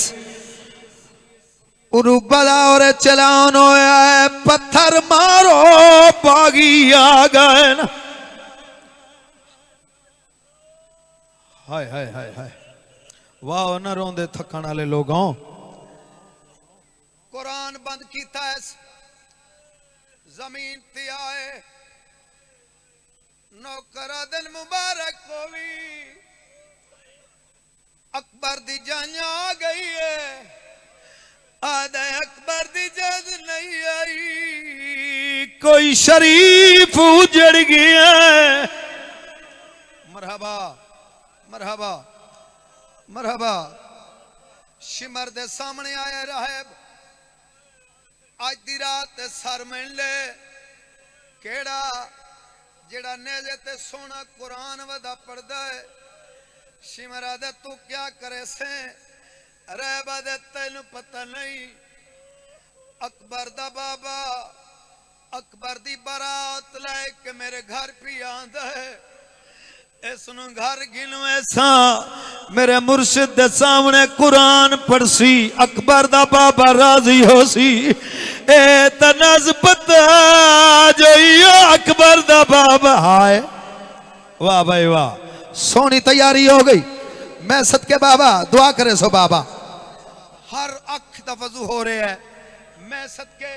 उरुबला और चलान होया है, पत्थर मारो बागी आ गए ना। हाय हाय हाय हाय वाह ना रोंदे थकन वाले लोगों। कुरान बंद कीता है, जमीन ते आए नौकरा दिन मुबारक होवी। अकबर दी जान आ गई है, आदे अकबर दी जान नहीं आई, कोई शरीफ उजड़ गया। मरहबा मरहबा मरहबा। शिमर दे सामने आया राहब, आज दी रात सर मिले केड़ा जेड़ा नेजे ते सोना कुरान वदा पढ़दा है। शिमरा दे तू क्या करे से, रहबा दे तेनू पता नहीं। अकबर दा बाबा अकबर दी बारात लेके मेरे घर भी आंदा है। इसनु घर गिनो ऐसा मेरे मुर्शिद दे सामने कुरान पढ़सी, अकबर दा बाबा राजी होसी। ए तनज पता जो अकबर दा बाबा। हाय वाह भाई वाह, सोनी तैयारी हो गई। मैं सदके बाबा दुआ करे सो बाबा। हर अख दा वजू हो रहा है। मैं सदके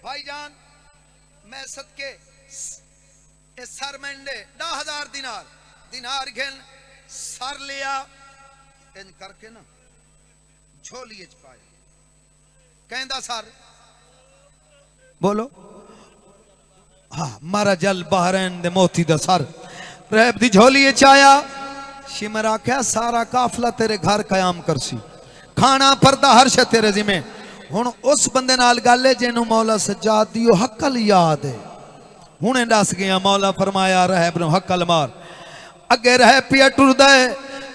भाईजान, मैं सदके सर मेंढे 10,000 दिनार दिनार घेन सर लिया इन करके ना झोलिए च पाया। कहंदा सर बोलो हाँ मारा जल बहरैन दे मोती दा सर रैब दी झोलिए च आया। शिमर आख्या सारा काफला तेरे घर कयाम करसी, खाना परदा हर शे तेरे जिम्मे। हुण उस बंदे नाल गल है जिन्हों मौला सज्जाद दी ओ हकल याद है। हुणे दस गया मौला फरमाया रहब नूं हकल मार। अगे रह पिया टुरदा है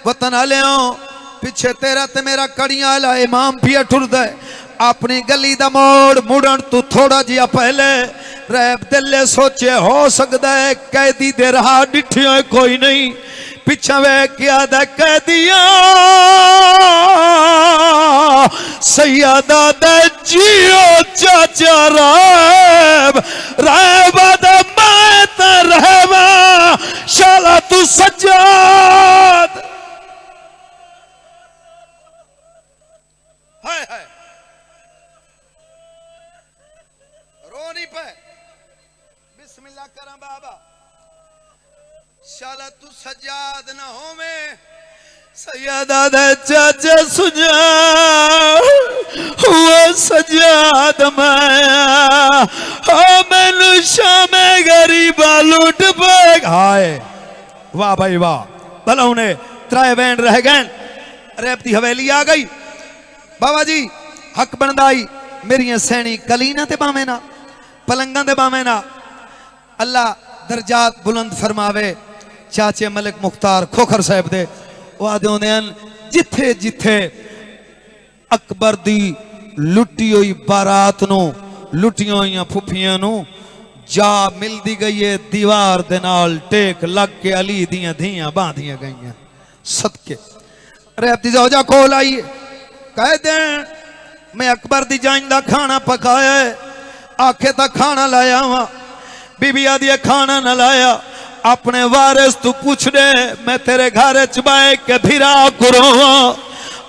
वतन आलियां, पिछे तेरा ते मेरा कड़ियां आला इमाम पिया टुरदा है। अपनी गली दा मोड़ मुड़न तू थोड़ा जिहा पहले रैब दिले सोचे हो सकता है कैदी दे राह डिठियो कोई नहीं। पिछा वे क्या दा कैदिया सैयदा दे जियो चाचा रैब रैब दा मैं ते रहवा शाला तू सज्जाद। हाय हाय रो नहीं पे बिस्मिल्लाह करा बाबा। शाला तू सज्जाद ना होवे सैयदा दे चाचा सुजा हुआ सज्जाद माया मैनू शामे गरीबा लुट पे। हाय वाह भाई वाह। भला उन्हें त्राए बैंड रह गए, रेपती हवेली आ गई। बाबा जी हक बनदाई मेरिया सैनी कलीना ते बावे ना पलंगा दे बावे ना। अल्लाह दर्जात बुलंद फरमावे। चाचे मलिक मुख्तार खोखर साहब दे वो आदे होंदे जिथे जिथे अकबर दी लुटी हुई बारात नू लुटियां हुई फुफियां नू जा मिलदी गई है दीवार दे नाल टेक लग के अली दियां धियां बांधियां गईयां। सदके रहती जोजा कोल आई कह दे मैं अकबर दी जान दा खाना पकाया है। आखे ता खाना लाया वा बीबी आदि खाना न लाया, अपने वारिस तू पूछ दे मैं तेरे घर च बाए के फिरा करो।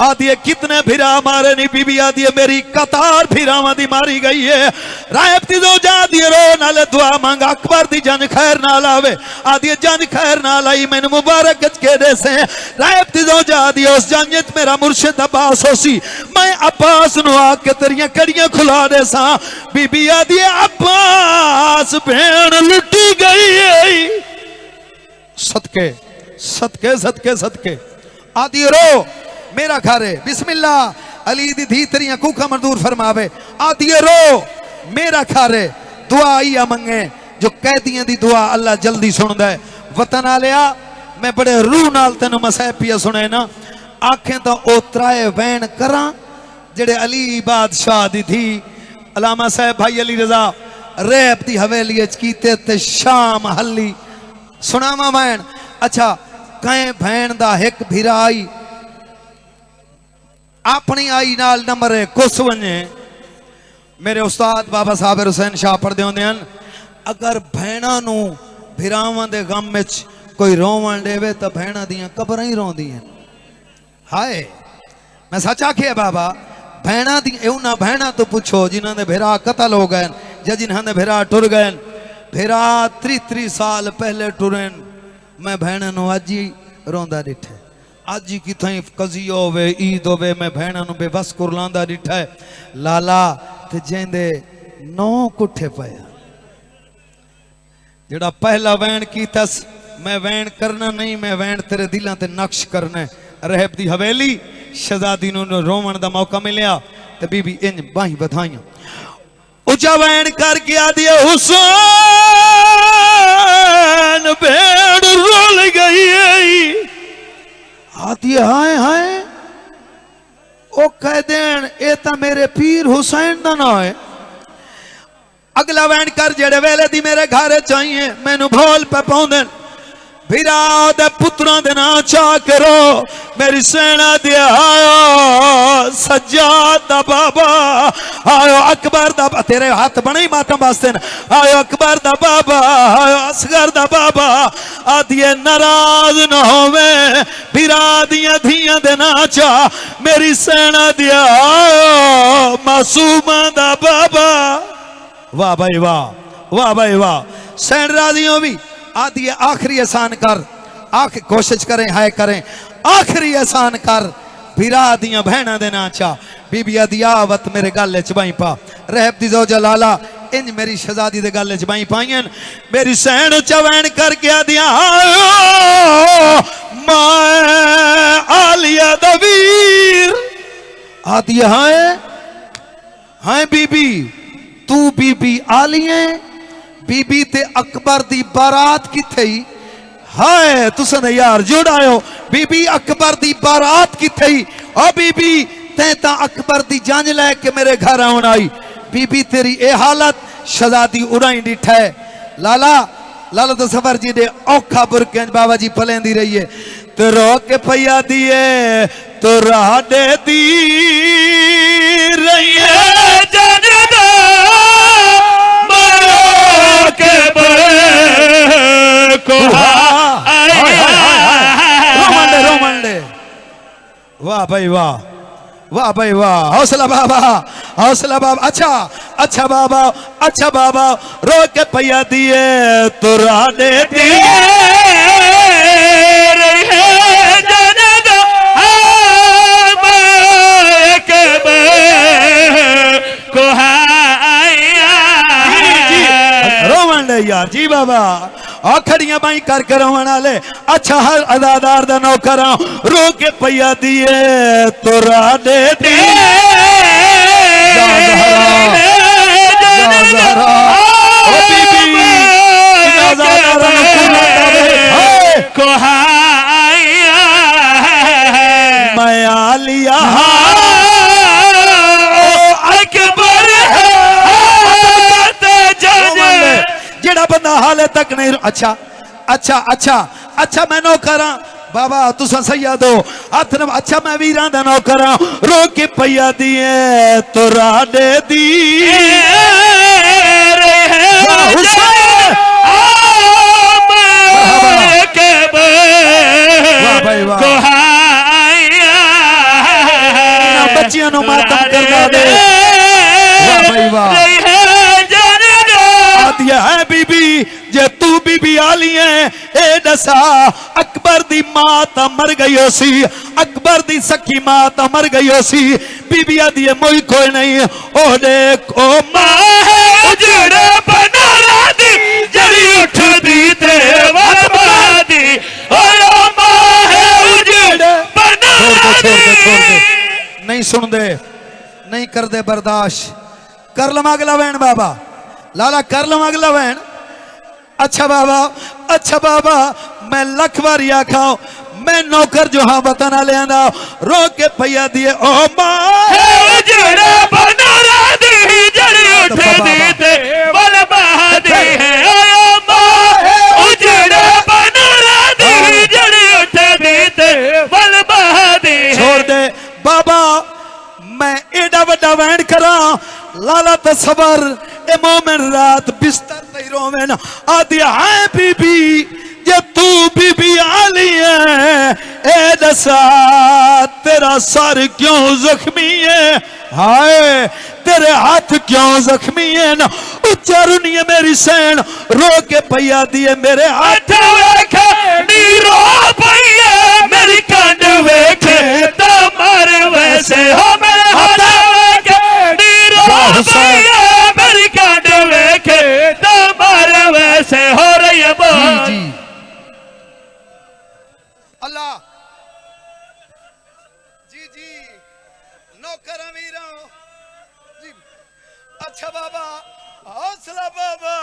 आदि कितने फिरा मारे नहीं, बीबी आदि मेरी कतार फिरावां दी मारी गई है। रायब दी दो जा दिए रो नाले दुआ मांग, अकबर दी जन खैर ना लावे। आदि जन खैर ना लाई मैंने मुबारक के दे से। रायब दी दो जा दिए उस जंज मेरा मुर्शिद अब्बास होसी, मैं अब्बास नु आके तेरियां कड़ियां खुला दे सा। बीबी आदि अब्बास भेड़ लुटी गई है। सदके सदके सदके सदके आदि रो मेरा घर है, बिस्मिल्लाह अली दी धी तेरियां कूखा मंजूर फरमावे। आदि रो मेरा घर है, दुआ आइया मंगे जो कैदियां दी दुआ अल्लाह जल्दी सुनदा है। वतन आलिया मैं बड़े रूह नाल तेनू मसह पिया सुने ना, आखें तो ओ त्राए वैन करा जेड़े अली बादशाह दी थी अलामा साहब भाई अली रजा रैब दी हवेली च कीते ते शाम हल्ली सुनावा वैन। अच्छा कहीं भैन दा एक भिरा आई अपनी आई नाल नंबर कुछ वने। मेरे उस्ताद बाबा साबिर हुसैन शाह पढ़ते होंगे हैं, अगर भैणा नू भिरावां दे गम विच कोई रोवन देवे तो भैणा दियां कबरां ही रोंदी हैं। हाय मैं सच आखिया बाबा, भैणा दी उन्हां भैणा तो पुछो जिन्हां दे भिरा कतल हो गए या जिन्हां दे भिरा टुर गए। भिरा 33 साल पहले टुरन, मैं भैणा नू अज ही रोंदा डिठा। अज ही किथाई कजी होवे ईद होवे मैं भैणा नू बेबस कुरलांदा डिठा है। लाला ते जेंदे 9 कुठे पाया। जेड़ा पहला वैन कीतस मैं वैन करना नहीं, मैं वैन तेरे दिलां ते नक्श करना। रहब दी हवेली शहजादी नू रोवन दा मौका मिलिया ते बीबी इंज बाही बधाइयां उचा वैन करके आदि हुसैन भेड़ रोल गई आदि हाय हाय ओ कह देन ए ता मेरे पीर हुसैन दा ना है। अगला वैन कर जेड़े वेले दी मेरे घर चाहिए मैनू भोल पे पाउंदे भिरा दे पुत्रां दे ना चा करो मेरी सेना दे आयो सज्जाद दा बाबा आयो अकबर दा तेरे हाथ बने मातम वास्ते आयो अकबर दा बाबा आयो असगर दा बाबा आदिए नाराज न होवे भिरा दियां धियां दे ना चा मेरी सेना दे आयो मासूमा दा बाबा। वाह भाई वाह, वाह भाई वाह। सैन राजियों भी आदि आखिरी एहसान कर, कोशिश करें हाय करें आखिरी एहसान कर भिरा दियां भैणा दे ना चा बीबी अदियावत मेरे गल च बाई पा। रहब दी ज़ौजा लाला इंज मेरी शहजादी दे गल च बाई पाईन मेरी सैन चवैन कर गया दिया मैं आलिया दा वीर आदि हाय हाय बीबी तू बीबी आलिए बीबी ते अकबर दी बारात किथे ही हाय तुसन यार जुड़ायो बीबी अकबर दी बारात किथे ही ओ बीबी ते ता अकबर दी जांच लेके मेरे घर आउण आई बीबी तेरी ए हालत शहजादी उड़ाई डिठा है। लाला लाला तो सफर जी दे औखा बुरके बाबा जी पलेंदी रही है तो रो के पैया दिए तो राडे दी रही है जनदा के को रोमंडे वाह भाई वाह, वाह भाई वाह। हौसला बाबा, हौसला बाबा। अच्छा अच्छा बाबा, अच्छा बाबा रो के पैया दिए तो राडे दिए यार जी बाबा आखड़ियां बाई कर करवाने वाले। अच्छा हर अदादार दा नौकर रो के पैया दिए तो राडे दी मैं आलिया जेड़ा बंदा हाले तक नहीं। अच्छा अच्छा अच्छा अच्छा मैं नौकर बाबा तुसा सैया दो हथ न। अच्छा मैं वीरां दा नौकर रो के पैया दिए तो राडे दी है बीबी जे तू बीबी आली है ए दसा अकबर दी मां ता मर गई हो सी अकबर दी सखी मां ता मर गई हो सी बीबी आदी मोई कोई नहीं ओ देख ओ मां है उजड़े बनारा दी जड़ी उठदी ते बर्बादी ओ मां है उजड़े बनारा दी। छोड़ दे नहीं सुन दे नहीं कर दे बर्दाश्त कर लम अगला वैन बाबा लाला कर लम अगला वैन। अच्छा बाबा मैं लख बारी आखा मैं नौकर जो हाँ बताना ले आना रो के पैया दिए ओ मां है उजड़े बनारा दी जड़ी उठदी ते बर्बादी है ओ मां है उजड़े बनारा दी जड़ी उठदी ते बर्बादी। छोड़ दे बाबा मैं एडा वड्डा वैन करा लाला तसबर ए मोमिन रात बिस्तर ते रोवेन आदि है बीबी जे तू बीबी आली है ए दसा तेरा सर क्यों जख्मी है हाय तेरे हाथ क्यों जख्मी है ना उच्चारुनी है मेरी सैन रो के पैया दिए मेरे हाथ वेखे नीरो पैया मेरी कंड वेखे तो मर वैसे हो मेरे हाथ वेखे नीरो पैया मेरी कंड वेखे तो मर वैसे हो रही है बात। जी अल्लाह जी नौकर अमीरा जी। अच्छा बाबा हौसला बाबा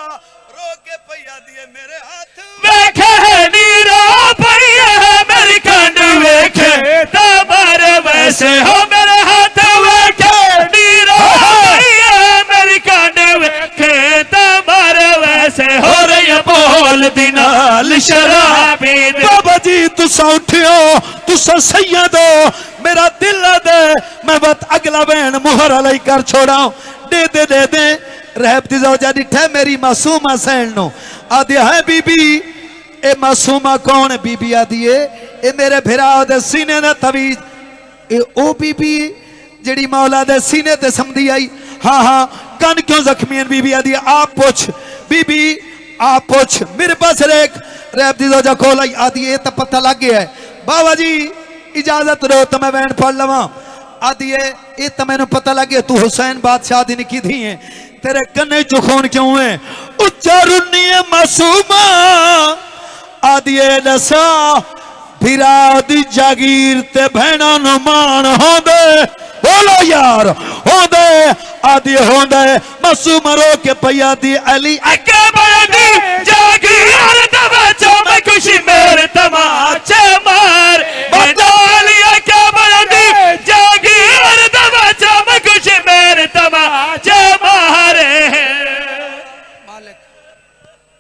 रो के पैया दिए मेरे हाथ वेखे नीरो पैया मेरी कंड वेखे तो मर वैसे हो मेरे हाथ वेखे नीरो पैया मेरी कंड वेखे तो मर वैसे हो रही बोल दिनाल शराबी बाबा जी तुसा उठियो तुसा सैयद हो मेरा दिल दे मैं बत अगला बहन मुहर अलई कर छोड़ा दे रहब दी जोजा डिठे मेरी मासूमा सैन नो आदि है बीबी ए मासूमा कौन है बीबी आदि ए मेरे भिरा दे सीने ने तवीज ए ओ बीबी जड़ी मौला दे सीने ते समझी आई हाँ कन क्यों जख्मी है बीबी आदि आप पूछ बीबी आप पूछ मेरे पास रेख रहब दी जोजा खोल आई आदि ए तो पता लग गया है बाबा जी इजाजत दो तो मैं वैन पढ़ लवा आदि ए तो मैंने पता लग गया तू हुसैन बादशाह दी की थी है तेरे कन्ने चुखोन क्यों है उच्चारुनी मासूमा आदि दसा फिरा दी जागीर ते भैना नुमान होंदे बोलो यार होंदे आदि होंदे मासूमा रो के पैया दी अली अके बड़ी जागीर दबा चम खुशी मेरे तमाचे मार बदलिया के बड़ी जागीर दबा चम खुशी मेरे तमाचे मारे। मालिक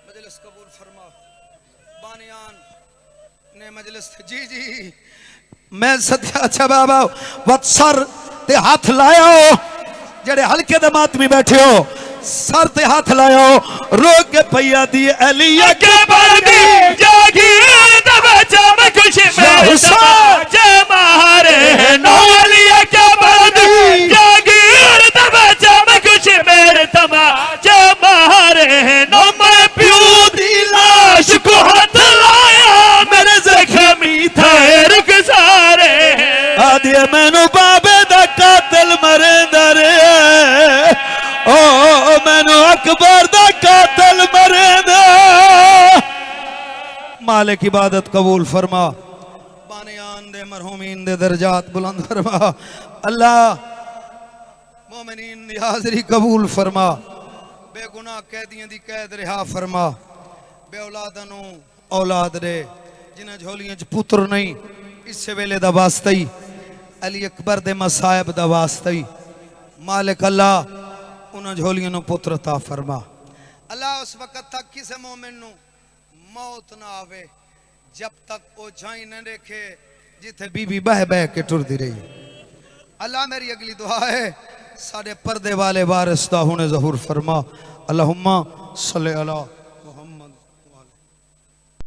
मजलिस कबूल फरमा बानियान ने मजलिस जी मैं सत्या अच्छा बाबा वत्सर ते हाथ लाया जड़े हल्के दमात में बैठे हो सर ते हाथ लाया रो के पैया दी अलिया के बड़ी जागीर दबा चम खुशी मेरे तमाचे मारे नौलिया के बड़ी जागीर दबा चम खुशी मेरे तमाचे मारे नो मैं प्यू दी लाश को हाथ लाया मेरे जख्मी थे रुक सारे आदि मैनू बाबे दा कातिल मरे दरे ओ मैनू अकबर दा कातिल मरे दे मालिक इबादत कबूल फरमा बानियान दे मरहूमीन दे दर्जात बुलंद फरमा अल्लाह मोमिनीन दी हाज़री कबूल फरमा बेगुनाह कैदियां दी कैद रिहा फरमा बे औलादां नू औलाद दे जिन्हां झोलियां च पुत्र नहीं इस वेले दा वास्ता ही अली अकबर दे मसायब दा वास्ता ही मालिक अल्लाह उन्हां झोलियां नू पुत्र ता फरमा अल्लाह उस वक्त तक किसी मोमिन नू मौत ना आवे जब तक वो जाई न देखे जिथे बीबी बह बह के टुरदी रही। अल्लाह मेरी अगली दुआ है साडे पर्दे वाले वारिस दा हुने ज़हूर फरमा अल्लाहुम्मा सल्ले अला